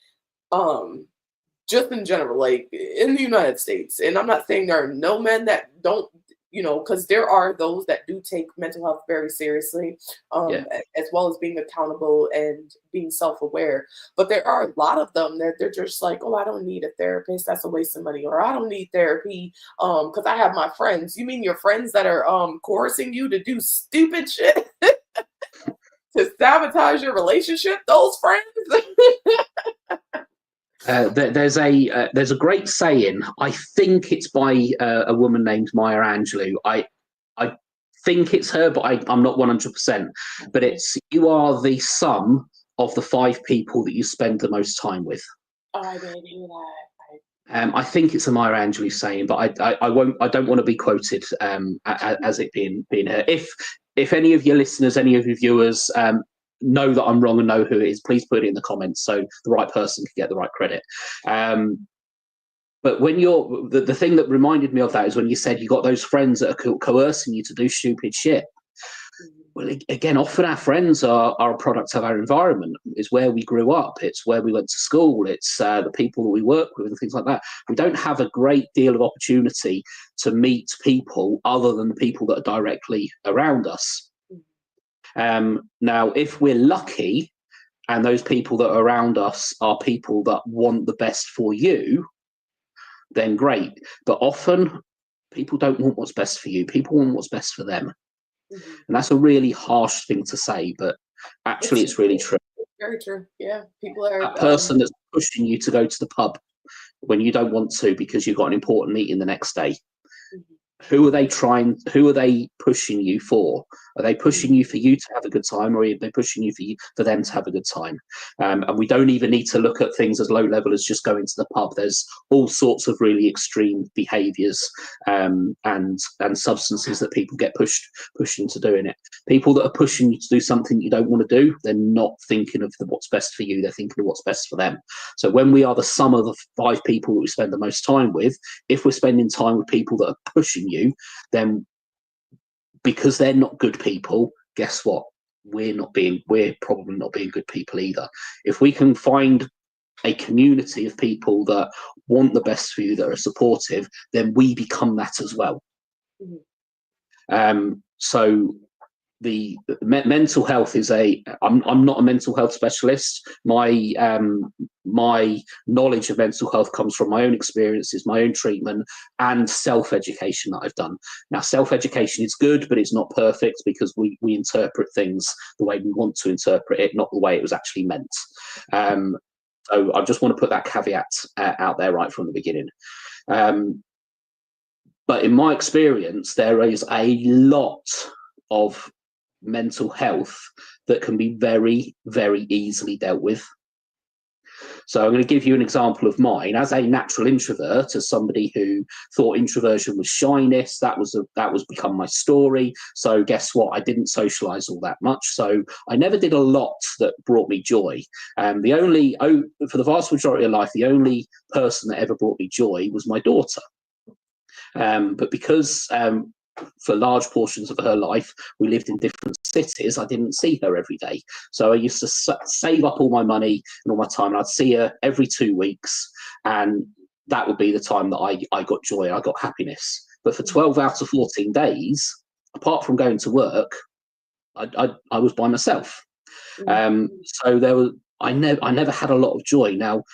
just in general, like in the United States. And I'm not saying there are no men that don't, because there are those that do take mental health very seriously, as well as being accountable and being self-aware. But there are a lot of them that they're just like, oh, I don't need a therapist, that's a waste of money, or I don't need therapy because I have my friends. You mean your friends that are coercing you to do stupid shit to sabotage your relationship? Those friends? There's a great saying. I think it's by a woman named Maya Angelou. I think it's her, but I'm not 100%. But it's, you are the sum of the 5 people that you spend the most time with. Oh, I didn't hear that. I think it's a Maya Angelou saying, but I won't. I don't want to be quoted as it being her. If any of your listeners, any of your viewers know that I'm wrong and know who it is, please put it in the comments so the right person can get the right credit. But when you're the thing that reminded me of that is when you said you got those friends that are coercing you to do stupid shit. Well, again, often our friends are a product of our environment. It's where we grew up. It's where we went to school. It's the people that we work with and things like that. We don't have a great deal of opportunity to meet people other than the people that are directly around us. Now, if we're lucky and those people that are around us are people that want the best for you, then great. But often people don't want what's best for you. People want what's best for them. And that's a really harsh thing to say, but actually it's really true. Very true. Yeah. People are That person that's pushing you to go to the pub when you don't want to because you've got an important meeting the next day. Who are they pushing you for? Are they pushing you for you to have a good time, or are they pushing you for them to have a good time? And we don't even need to look at things as low level as just going to the pub. There's all sorts of really extreme behaviours and substances that people get pushed into doing it. People that are pushing you to do something you don't want to do, they're not thinking of what's best for you. They're thinking of what's best for them. So when we are the sum of the 5 people that we spend the most time with, if we're spending time with people that are pushing you, then because they're not good people, guess what? We're probably not being good people either. If we can find a community of people that want the best for you, that are supportive, then we become that as well. So the mental health is I'm not a mental health specialist. My knowledge of mental health comes from my own experiences, my own treatment, and self-education that I've done. Now, self-education is good, but it's not perfect because we interpret things the way we want to interpret it, not the way it was actually meant. So I just want to put that caveat out there right from the beginning. But in my experience, there is a lot of mental health that can be very, very easily dealt with. So I'm going to give you an example of mine. As a natural introvert, as somebody who thought introversion was shyness, that was become my story. So guess what? I didn't socialize all that much. So I never did a lot that brought me joy. For the vast majority of life, the only person that ever brought me joy was my daughter. But because for large portions of her life we lived in different cities, I didn't see her every day. So I used to save up all my money and all my time, and I'd see her every 2 weeks, and that would be the time that I got joy, I got happiness. But for 12 out of 14 days, apart from going to work, I was by myself. So I never had a lot of joy. Now,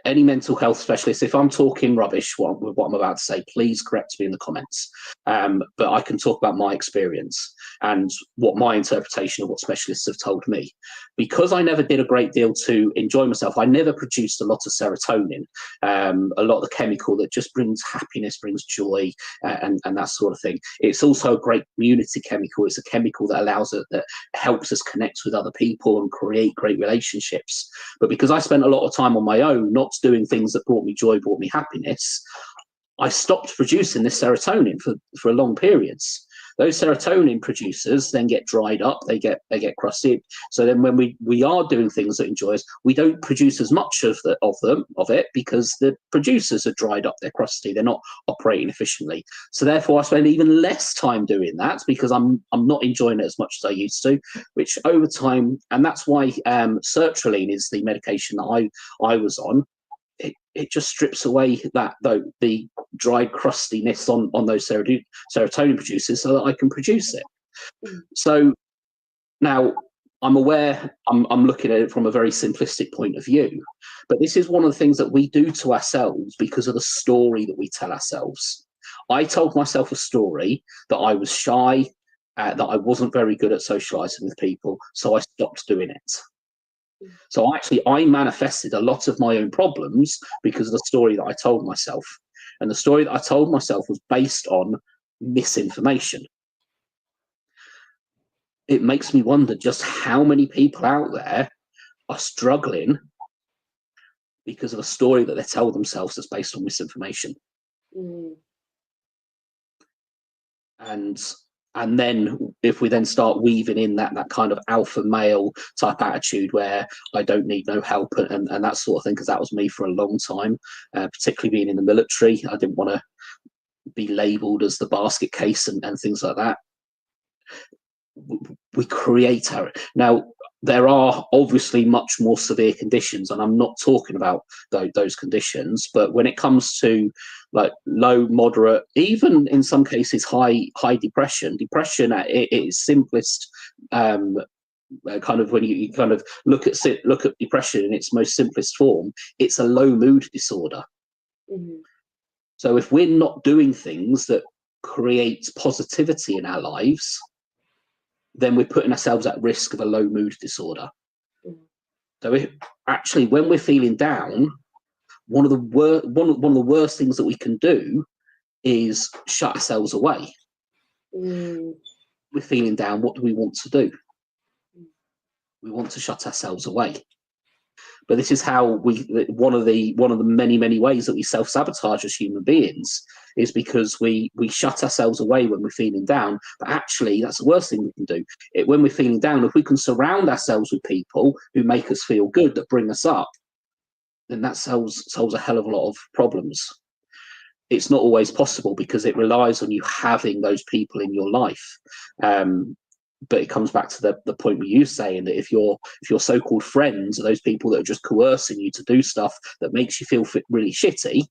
any mental health specialist, if I'm talking rubbish with what I'm about to say, please correct me in the comments. But I can talk about my experience and what my interpretation of what specialists have told me. Because I never did a great deal to enjoy myself, I never produced a lot of serotonin, a lot of the chemical that just brings happiness, brings joy, and that sort of thing. It's also a great community chemical. It's a chemical that helps us connect with other people and create great relationships. But because I spent a lot of time on my own, not doing things that brought me joy, brought me happiness, I stopped producing this serotonin for long periods. Those serotonin producers then get dried up, they get crusty. So then when we are doing things that enjoy us, we don't produce as much of it because the producers are dried up, they're crusty, they're not operating efficiently. So therefore I spend even less time doing that because I'm not enjoying it as much as I used to, which over time, and that's why sertraline is the medication that I was on. It just strips away the dried crustiness on those serotonin producers so that I can produce it. So now I'm aware I'm looking at it from a very simplistic point of view, but this is one of the things that we do to ourselves because of the story that we tell ourselves. I told myself a story that I was shy, that I wasn't very good at socializing with people, so I stopped doing it. So I manifested a lot of my own problems because of the story that I told myself. And the story that I told myself was based on misinformation. It makes me wonder just how many people out there are struggling because of a story that they tell themselves that's based on misinformation. And And then if we then start weaving in that kind of alpha male type attitude where I don't need no help and that sort of thing, because that was me for a long time, particularly being in the military. I didn't want to be labeled as the basket case and things like that. We create our now. There are obviously much more severe conditions, and I'm not talking about those conditions. But when it comes to like low, moderate, even in some cases high depression at its simplest, kind of when you kind of look at depression in its most simplest form, it's a low mood disorder. Mm-hmm. So if we're not doing things that create positivity in our lives, then we're putting ourselves at risk of a low mood disorder. Mm-hmm. So actually, when we're feeling down, one of the worst things that we can do is shut ourselves away. Mm-hmm. We're feeling down. What do we want to do? We want to shut ourselves away. But this is how one of the many ways that we self-sabotage as human beings is because we shut ourselves away when we're feeling down. But actually, that's the worst thing we can do. When we're feeling down, if we can surround ourselves with people who make us feel good, that bring us up, then that solves a hell of a lot of problems. It's not always possible because it relies on you having those people in your life. But it comes back to the point where you saying that if your so-called friends are those people that are just coercing you to do stuff that makes you feel really shitty,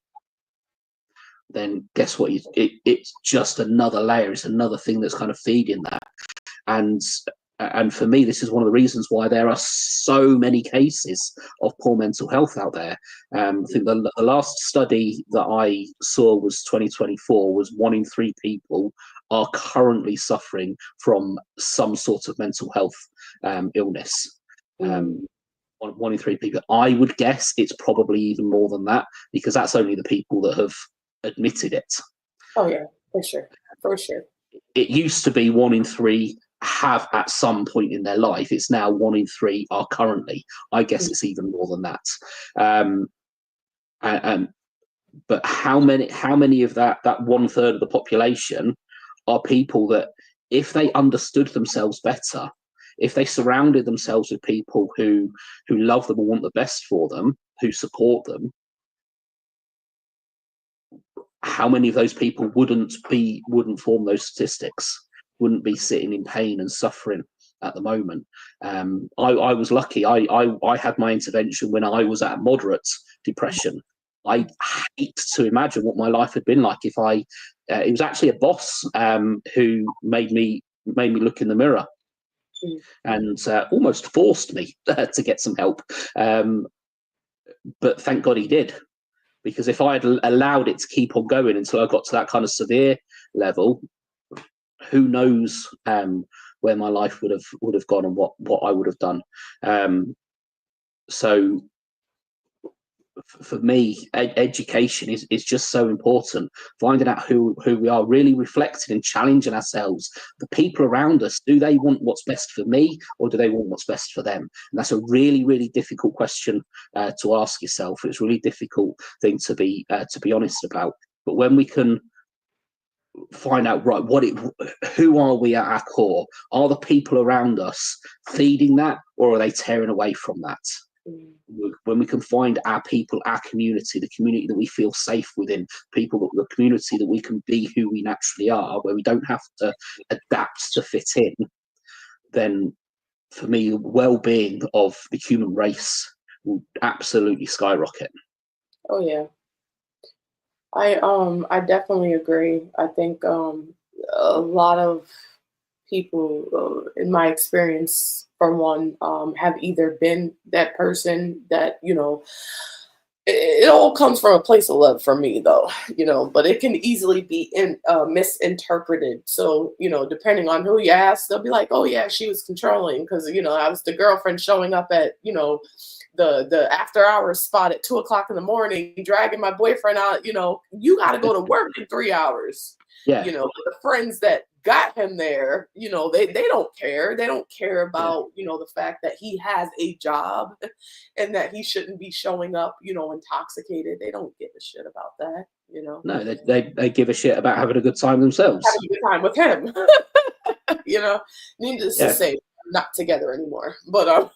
then guess what? It's just another layer. It's another thing that's kind of feeding that. And for me, this is one of the reasons why there are so many cases of poor mental health out there. I think the last study that I saw was 2024, was 1 in 3 people are currently suffering from some sort of mental health illness. 1 in 3 people. I would guess it's probably even more than that, because that's only the people that have admitted it. Oh yeah, for sure. For sure. It used to be 1 in 3 have at some point in their life. It's now 1 in 3 are currently. I guess it's even more than that. But how many of that 1/3 of the population are people that, if they understood themselves better, if they surrounded themselves with people who love them and want the best for them, who support them, how many of those people wouldn't form those statistics, wouldn't be sitting in pain and suffering at the moment? I was lucky. I had my intervention when I was at moderate depression. I hate to imagine what my life had been like if it was actually a boss who made me look in the mirror and almost forced me to get some help. But thank God he did, because if I had allowed it to keep on going until I got to that kind of severe level, who knows where my life would have gone and what I would have done. So for me, education is just so important. Finding out who we are, really reflecting and challenging ourselves. The people around us, do they want what's best for me, or do they want what's best for them? And that's a really, really difficult question to ask yourself. It's a really difficult thing to be honest about. But when we can find out, right, who are we at our core? Are the people around us feeding that, or are they tearing away from that? When we can find our people, our community, the community that we feel safe within, the community that we can be who we naturally are, where we don't have to adapt to fit in, then for me, the well-being of the human race will absolutely skyrocket. Oh yeah. I definitely agree. I think a lot of people, in my experience, for one, have either been that person that, it all comes from a place of love for me, though, but it can easily be misinterpreted. So, depending on who you ask, they'll be like, oh yeah, she was controlling because, I was the girlfriend showing up at, the after hours spot at 2 o'clock in the morning, dragging my boyfriend out. You got to go to work in 3 hours. Yeah. The friends that got him there, they don't care. They don't care about, the fact that he has a job and that he shouldn't be showing up, intoxicated. They don't give a shit about that. you know, No, they give a shit about having a good time themselves. having a good time with him. You know, needless to Yeah. say, I'm not together anymore. But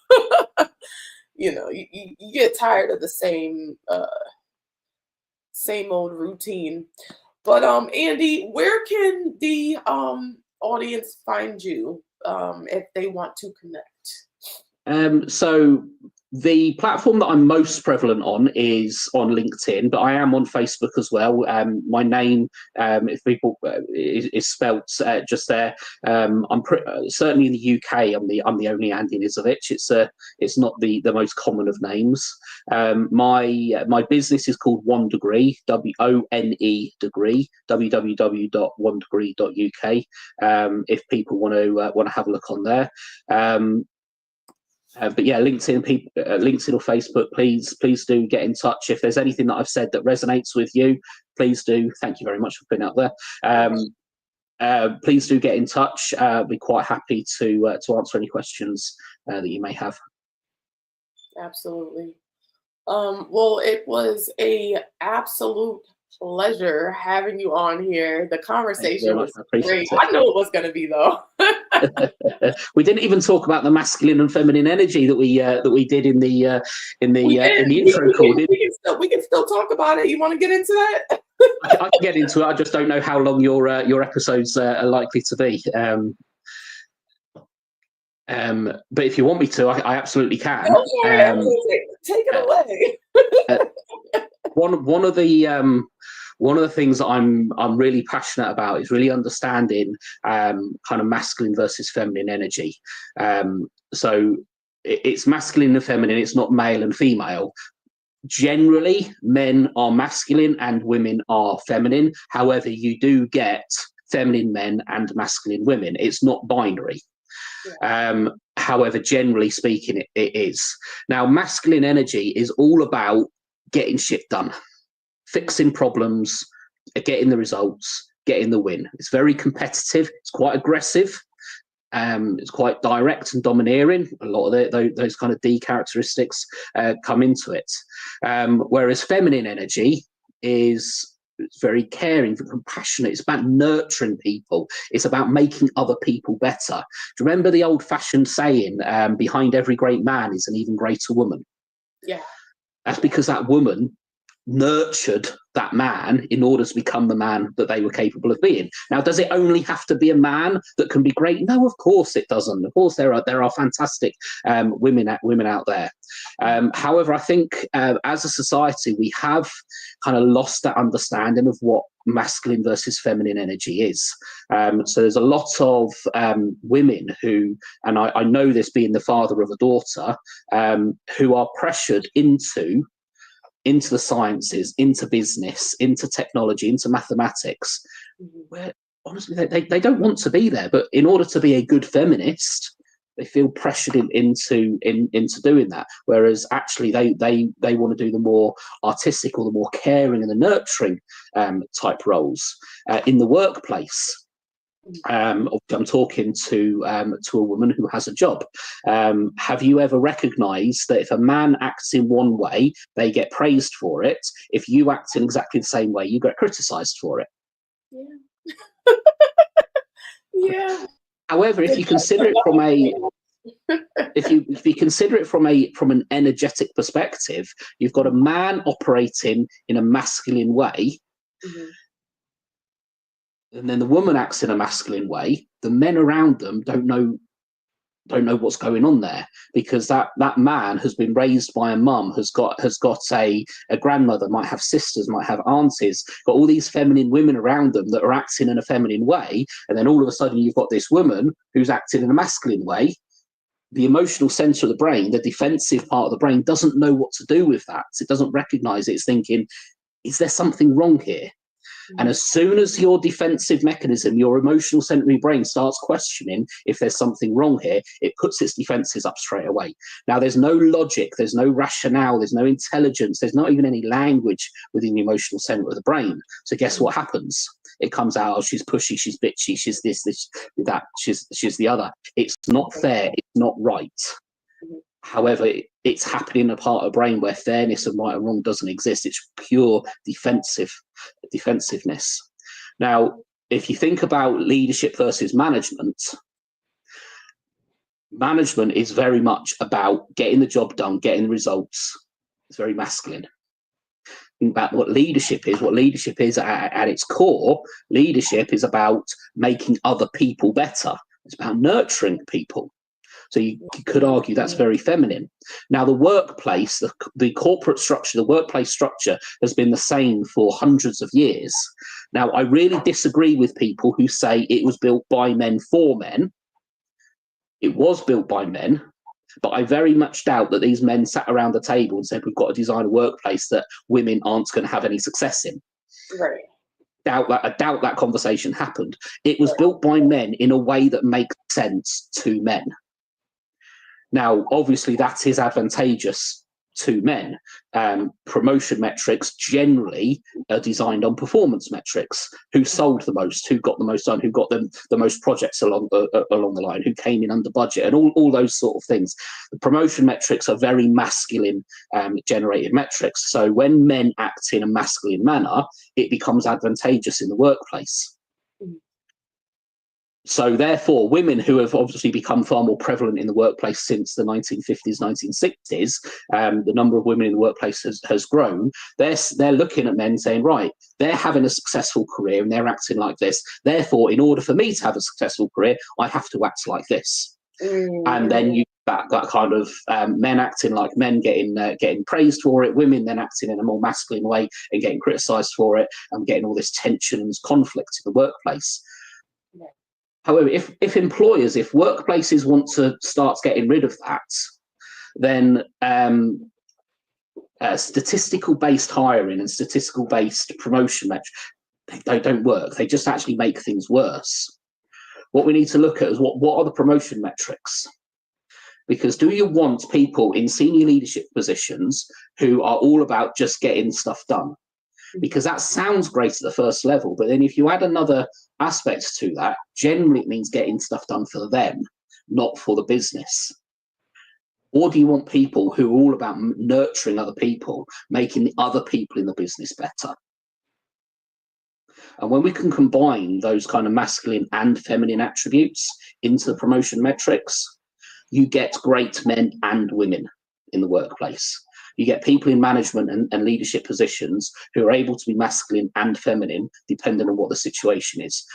you know, you get tired of the same old routine. But Andy, where can the audience find you if they want to connect? So the platform that I'm most prevalent on is on LinkedIn, but I am on Facebook as well. My name, if people is spelt just there. Certainly in the UK. I'm the only Andy Nisevic. It's not the most common of names. My business is called One Degree, WONE Degree, www.onedegree.uk. If people want to have a look on there. But yeah, LinkedIn or Facebook, please do get in touch. If there's anything that I've said that resonates with you, please do. Thank you very much for putting it out there. Please do get in touch. I'll be quite happy to answer any questions that you may have. Absolutely. Well, it was a absolute pleasure having you on here. The conversation was great. I know it was going to be though. We didn't even talk about the masculine and feminine energy that we did in the intro call. We can still talk about it. You want to get into that? I can get into it. I just don't know how long your episodes are likely to be. But if you want me to, I absolutely can. Take it away. One of the things that I'm really passionate about is really understanding kind of masculine versus feminine energy. So it's masculine and feminine. It's not male and female. Generally, men are masculine and women are feminine. However, you do get feminine men and masculine women. It's not binary. Yeah. However, generally speaking, it is. Now, masculine energy is all about getting shit done, fixing problems, getting the results, getting the win. It's very competitive. It's quite aggressive. It's quite direct and domineering. A lot of those kind of D characteristics come into it. Whereas feminine energy is very caring, compassionate. It's about nurturing people. It's about making other people better. Do you remember the old-fashioned saying, behind every great man is an even greater woman? Yeah. That's because that woman nurtured that man in order to become the man that they were capable of being. Now, does it only have to be a man that can be great? No, of course it doesn't. Of course there are fantastic women out there. However, I think as a society we have kind of lost that understanding of what masculine versus feminine energy is. So there's a lot of women who, and I know this being the father of a daughter, who are pressured into the sciences, into business, into technology, into mathematics, where honestly they don't want to be there. But in order to be a good feminist, they feel pressured into doing that. Whereas actually they want to do the more artistic or the more caring and the nurturing type roles in the workplace. I'm talking to a woman who has a job. Have you ever recognized that if a man acts in one way, they get praised for it? If you act in exactly the same way, you get criticized for it. Yeah. Yeah. However, if you consider it from an energetic perspective, you've got a man operating in a masculine way. Mm-hmm. And then the woman acts in a masculine way. The men around them don't know what's going on there, because that man has been raised by a mum, has got a grandmother, might have sisters, might have aunties, got all these feminine women around them that are acting in a feminine way, and then all of a sudden you've got this woman who's acting in a masculine way. The emotional center of the brain, the defensive part of the brain, doesn't know what to do with that. It doesn't recognize it. It's thinking, is there something wrong here? And as soon as your defensive mechanism, your emotional center of your brain starts questioning if there's something wrong here, it puts its defenses up straight away. Now, there's no logic, there's no rationale, there's no intelligence, there's not even any language within the emotional center of the brain. So guess what happens? It comes out, oh, she's pushy, she's bitchy, she's this, that, she's the other. It's not fair, it's not right. However, it's happening in a part of the brain where fairness and right and wrong doesn't exist. It's pure defensiveness. Now, if you think about leadership versus management, management is very much about getting the job done, getting the results. It's very masculine. Think about what leadership is. What leadership is at its core, leadership is about making other people better. It's about nurturing people. So you could argue that's very feminine. Now, the workplace, the corporate structure, the workplace structure has been the same for hundreds of years. Now, I really disagree with people who say it was built by men for men. It was built by men, but I very much doubt that these men sat around the table and said, we've got to design a workplace that women aren't going to have any success in. Right. I doubt that conversation happened. It was built by men in a way that makes sense to men. Now, obviously, that is advantageous to men. Promotion metrics generally are designed on performance metrics. Who sold the most? Who got the most done? Who got the most projects along the line? Who came in under budget? And all those sort of things. The promotion metrics are very masculine generated metrics. So when men act in a masculine manner, it becomes advantageous in the workplace. So therefore, women who have obviously become far more prevalent in the workplace since the 1950s, 1960s, the number of women in the workplace has grown. They're looking at men saying, right, they're having a successful career and they're acting like this. Therefore, in order for me to have a successful career, I have to act like this. And then you that kind of men acting like men, getting praised for it, women then acting in a more masculine way and getting criticised for it, and getting all this tension and conflict in the workplace. Yeah. However, if workplaces want to start getting rid of that, then statistical-based hiring and statistical-based promotion metrics, they don't work. They just actually make things worse. What we need to look at is what are the promotion metrics? Because do you want people in senior leadership positions who are all about just getting stuff done? Because that sounds great at the first level, but then if you add another aspect to that, generally it means getting stuff done for them, not for the business. Or do you want people who are all about nurturing other people, making the other people in the business better? And when we can combine those kind of masculine and feminine attributes into the promotion metrics, you get great men and women in the workplace. You get people in management and leadership positions who are able to be masculine and feminine, depending on what the situation is.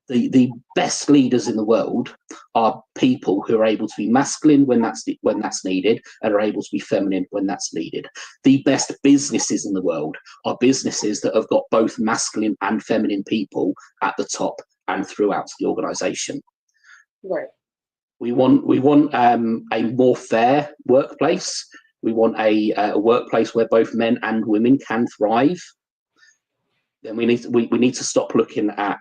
The best leaders in the world are people who are able to be masculine when that's needed, and are able to be feminine when that's needed. The best businesses in the world are businesses that have got both masculine and feminine people at the top and throughout the organization. Right. We want a more fair workplace. We want a workplace where both men and women can thrive. Then we need to stop looking at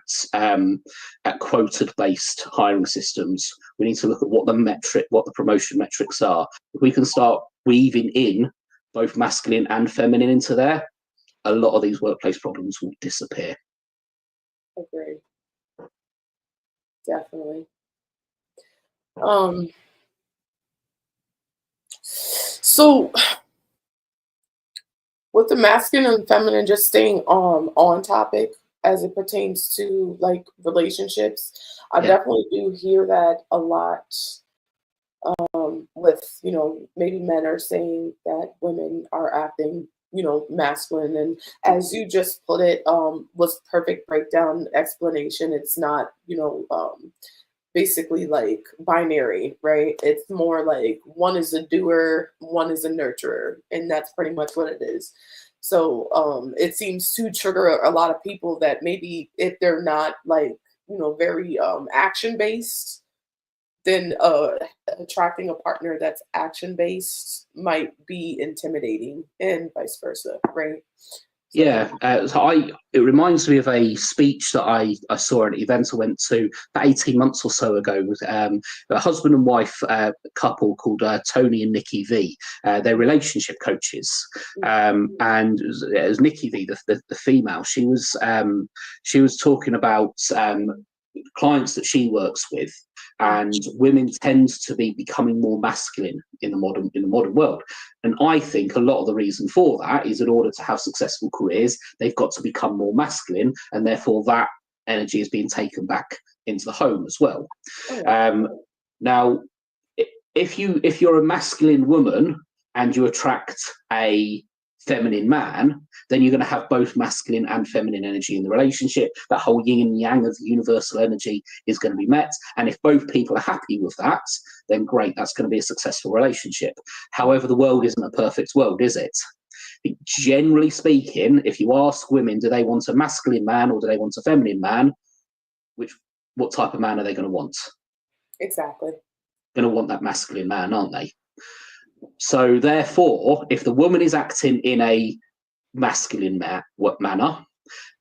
quota-based hiring systems. We need to look at what the promotion metrics are. If we can start weaving in both masculine and feminine into there, a lot of these workplace problems will disappear. Agree. Definitely. So with the masculine and feminine, just staying on topic as it pertains to like relationships, I definitely do hear that a lot. With maybe men are saying that women are acting masculine, and as you just put it, was perfect breakdown explanation. It's not basically like binary, right? It's more like one is a doer, one is a nurturer, and that's pretty much what it is. So it seems to trigger a lot of people that maybe if they're not like very action based, then attracting a partner that's action based might be intimidating, and vice versa, right? Yeah, it reminds me of a speech that I saw at an event I went to about 18 months or so ago with a husband and wife couple called Tony and Nikki V. They're relationship coaches, and it was Nikki V, the female. She was talking about clients that she works with, and women tend to be becoming more masculine in the modern world. And I think a lot of the reason for that is, in order to have successful careers, they've got to become more masculine, and therefore that energy is being taken back into the home as well. Now, if you're a masculine woman and you attract a feminine man, then you're going to have both masculine and feminine energy in the relationship. That whole yin and yang of the universal energy is going to be met. And if both people are happy with that, then great, that's going to be a successful relationship. However, the world isn't a perfect world, is it? Generally speaking, if you ask women, do they want a masculine man or do they want a feminine man? What type of man are they going to want? Exactly. Going to want that masculine man, aren't they? So therefore, if the woman is acting in a masculine manner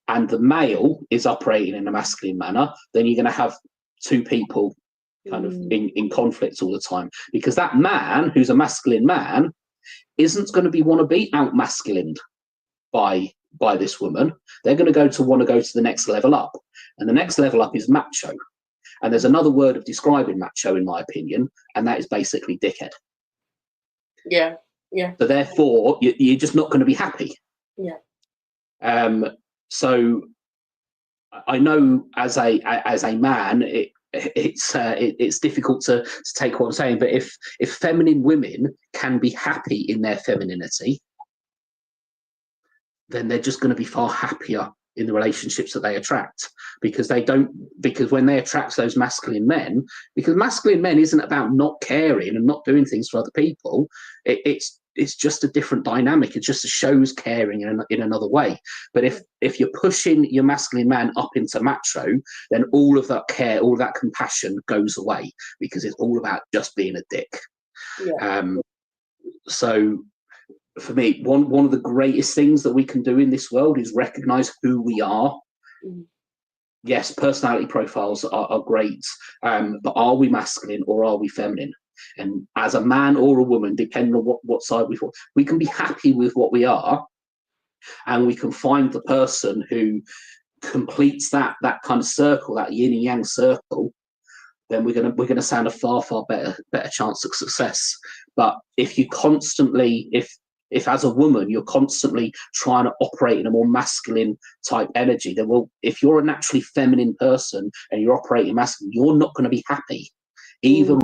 and the male is operating in a masculine manner, then you're going to have two people kind of in conflict all the time, because that man who's a masculine man isn't going to want to be out masculined by this woman. They're going to want to go to the next level up, and the next level up is macho. And there's another word of describing macho, in my opinion, and that is basically dickhead. Yeah. So therefore, you're just not going to be happy. Yeah. So I know as a man, it's difficult to take what I'm saying, but if feminine women can be happy in their femininity, then they're just going to be far happier in the relationships that they attract, because when they attract those masculine men, because masculine men isn't about not caring and not doing things for other people. It's just a different dynamic. It just shows caring in another way. But if you're pushing your masculine man up into macho, then all of that care, all of that compassion goes away, because it's all about just being a dick. Yeah. So for me, one of the greatest things that we can do in this world is recognize who we are. Yes, personality profiles are great, but are we masculine or are we feminine? And as a man or a woman, depending on what side we fall, we can be happy with what we are, and we can find the person who completes that kind of circle, that yin and yang circle. Then we're gonna stand a far better chance of success. But if you constantly, if as a woman you're constantly trying to operate in a more masculine type energy, then if you're a naturally feminine person and you're operating masculine, you're not going to be happy. Even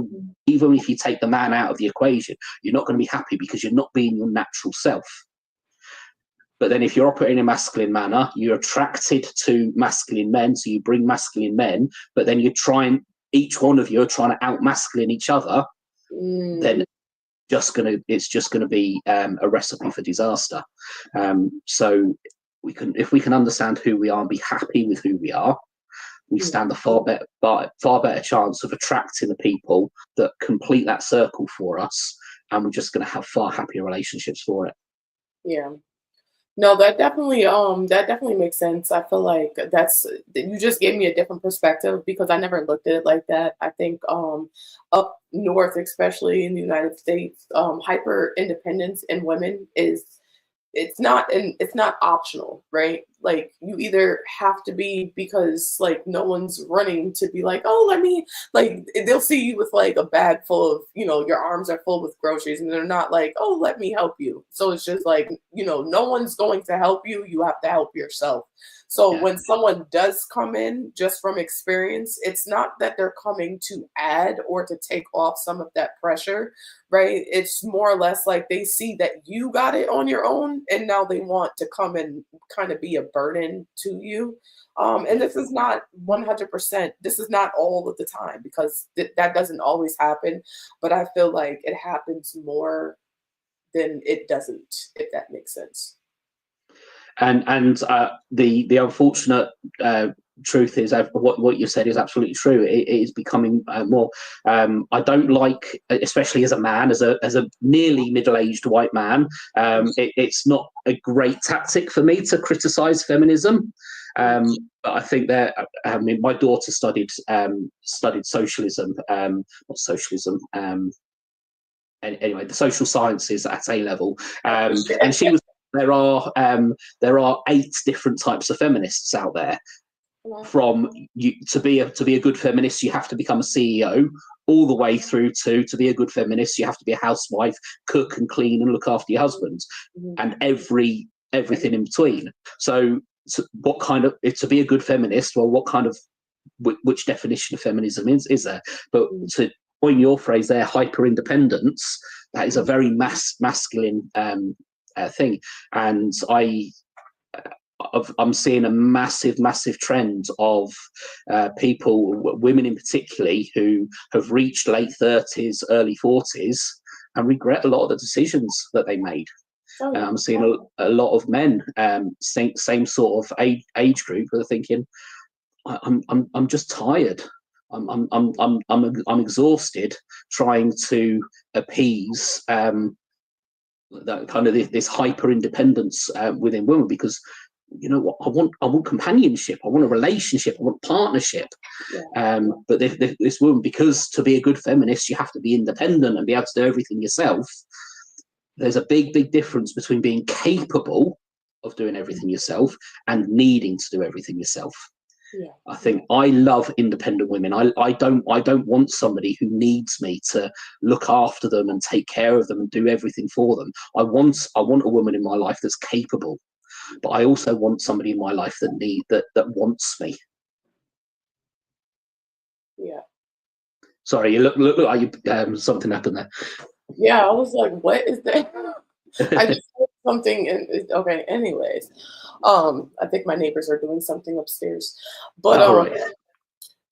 if you take the man out of the equation, you're not going to be happy, because you're not being your natural self. But then if you're operating in a masculine manner, you're attracted to masculine men, so you bring masculine men, but then each one of you are trying to out masculine each other, then it's just gonna be a recipe for disaster. So if we can understand who we are and be happy with who we are, we stand a far better chance of attracting the people that complete that circle for us, and we're just going to have far happier relationships for it. Yeah. No, that definitely makes sense. I feel like you just gave me a different perspective, because I never looked at it like that. I think up north, especially in the United States, hyper independence in women it's not optional, right? Like, you either have to be, because like no one's running to be like, oh, let me, like, they'll see you with like a bag full of, your arms are full with groceries, and they're not like, oh, let me help you. So it's just like, no one's going to help you. You have to help yourself. So when someone does come in, just from experience, it's not that they're coming to add or to take off some of that pressure, right? It's more or less like they see that you got it on your own, and now they want to come and kind of be a burden to you. And this is not 100%. This is not all of the time, because that doesn't always happen. But I feel like it happens more than it doesn't, if that makes sense. And the unfortunate truth is, what you said is absolutely true. It is becoming more. I don't like, especially as a man, as a nearly middle-aged white man, it's not a great tactic for me to criticize feminism. But I think that my daughter studied socialism, not socialism. Anyway, the social sciences at A level, and she was. There are 8 different types of feminists out there. from you to be a good feminist, you have to become a CEO, all the way through to be a good feminist, you have to be a housewife, cook and clean and look after your husband, and everything in between. So what kind of to be a good feminist? Well, what kind of which definition of feminism is there? But to coin your phrase there, hyper independence, that is a very masculine thing, and I'm seeing a massive trend of people, women in particularly, who have reached late 30s, early 40s, and regret a lot of the decisions that they made. I'm seeing a lot of men, same sort of age group, who are thinking, I'm just tired. I'm exhausted trying to appease that kind of this hyper independence within women, because you know what, I want companionship, I want a relationship, I want partnership. But this woman, because to be a good feminist you have to be independent and be able to do everything yourself, there's a big difference between being capable of doing everything yourself and needing to do everything yourself. I think I love independent women. I don't want somebody who needs me to look after them and take care of them and do everything for them. I want a woman in my life that's capable, but I also want somebody in my life that wants me. Yeah. Sorry, you look like you something happened there. Yeah, I was like, what is that? I just heard something and okay, anyways. I think my neighbors are doing something upstairs. But Right.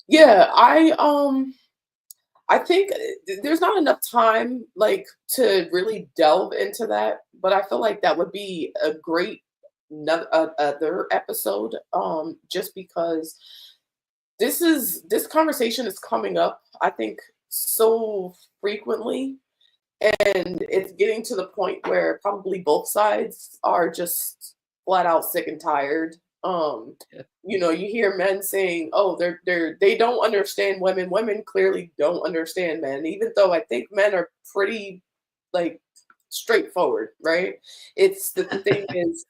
yeah, I think there's not enough time like to really delve into that, but I feel like that would be a great other episode just because this conversation is coming up, I think, so frequently, and it's getting to the point where probably both sides are just flat out sick and tired. You know, you hear men saying, "Oh, they don't understand women. Women clearly don't understand men," even though I think men are pretty like straightforward, right? It's the thing is,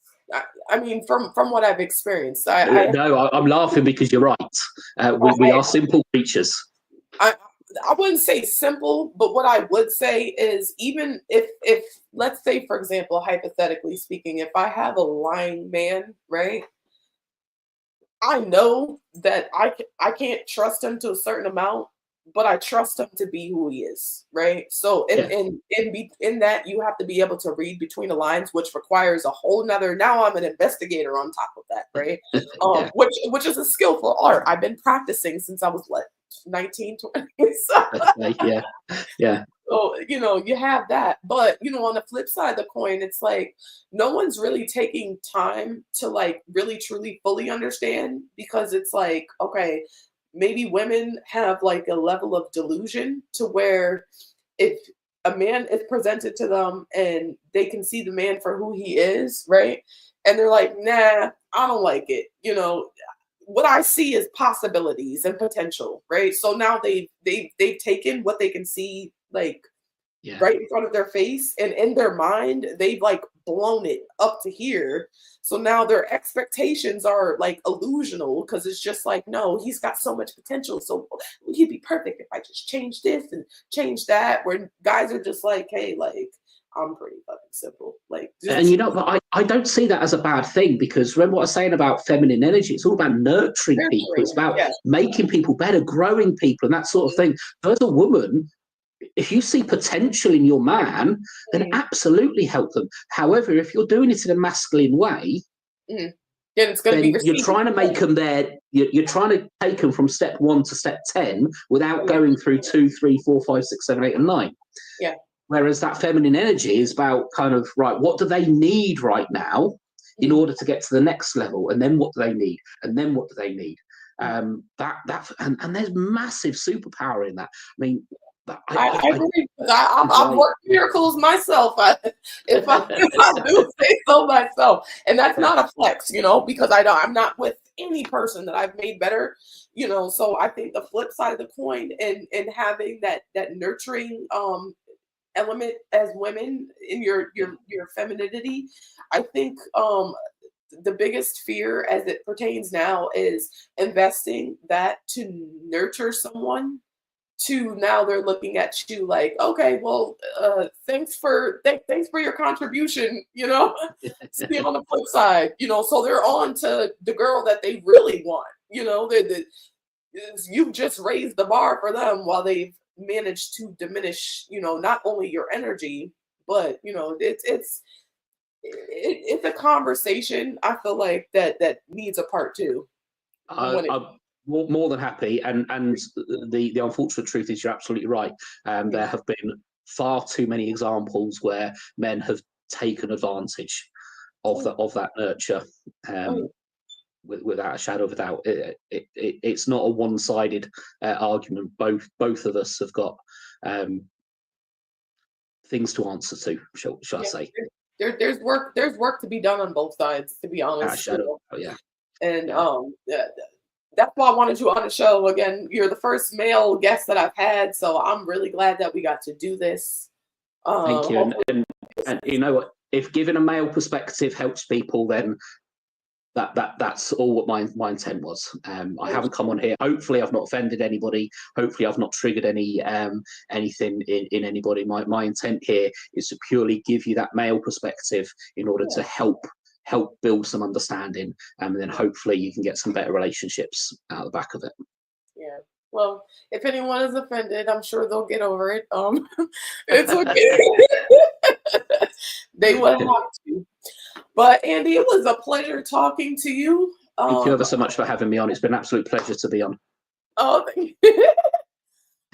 I mean, from what I've experienced, No, I'm laughing because you're right. We are simple creatures. I wouldn't say simple, but what I would say is even if let's say, for example, hypothetically speaking, if I have a lying man, right? I know that I can't trust him to a certain amount, but I trust him to be who he is, right? So in that you have to be able to read between the lines, which requires a whole nother. Now I'm an investigator on top of that, right? Which is a skillful art. I've been practicing since I was what 19, 20. Yeah. So, you know, you have that. But, you know, on the flip side of the coin, it's like no one's really taking time to like really truly fully understand because it's like, okay, maybe women have like a level of delusion to where if a man is presented to them and they can see the man for who he is, right? And they're like, nah, I don't like it. You know, what I see is possibilities and potential, right? So now they've taken what they can see like right in front of their face, and in their mind they've like blown it up to here. So now their expectations are like illusional because it's just like, no, he's got so much potential, so he'd be perfect if I just change this and change that. Where guys are just like, hey, like I'm pretty fucking simple. Like, and you know, but I don't see that as a bad thing, because remember what I was saying about feminine energy? It's all about nurturing people. It's about making people better, growing people, and that sort of thing. So as a woman, if you see potential in your man, then absolutely help them. However, if you're doing it in a masculine way, then it's going to be you're trying to make them there. You're trying to take them from step 1 to step 10 without going through 2, 3, 4, 5, 6, 7, 8, and 9. Yeah. Whereas that feminine energy is about kind of, right, what do they need right now in order to get to the next level? And then what do they need? And then what do they need? And there's massive superpower in that. I mean, I agree. I've worked miracles myself. If I do say so myself, and that's not a flex, you know, because I'm not with any person that I've made better, you know. So I think the flip side of the coin and having that nurturing element as women in your femininity, I think the biggest fear as it pertains now is investing that to nurture someone to now they're looking at you like, okay, well, thanks for your contribution, See on the flip side, so they're on to the girl that they really want, you've just raised the bar for them while they've managed to diminish, not only your energy, but it's a conversation. I feel like that needs a part two. When it, I'm more than happy, and the unfortunate truth is you're absolutely right. yeah. There have been far too many examples where men have taken advantage of that nurture. Oh, Without a shadow of a doubt, it's not a one-sided argument. Both of us have got things to answer to, shall I yeah. say? There's work to be done on both sides, to be Without a honest. shadow. Oh yeah, And yeah. yeah, that's why I wanted you on the show again. You're the first male guest that I've had, so I'm really glad that we got to do this. Thank you. Hopefully, And you know what? If giving a male perspective helps people, then that's all what my intent was. I haven't come on here. Hopefully, I've not offended anybody. Hopefully, I've not triggered anything in anybody. My intent here is to purely give you that male perspective in order to help build some understanding, and then hopefully you can get some better relationships out the back of it. yeah. Well, if anyone is offended, I'm sure they'll get over it. It's okay. They will have to. But Andy, it was a pleasure talking to you. Thank you ever so much for having me on. It's been an absolute pleasure to be on. Oh, thank you.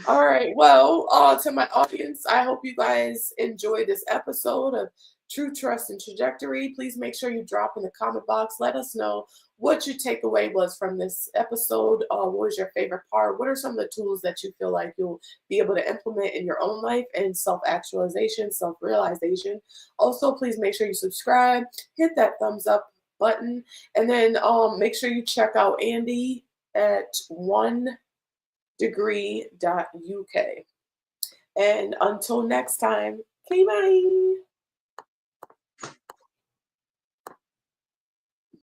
All right. Well, to my audience, I hope you guys enjoyed this episode of True Trust and Trajectory. Please make sure you drop in the comment box. Let us know what your takeaway was from this episode. What was your favorite part? What are some of the tools that you feel like you'll be able to implement in your own life and self-actualization, self-realization? Also, please make sure you subscribe, hit that thumbs up button, and then make sure you check out Andy at onedegree.uk. And until next time, okay, bye.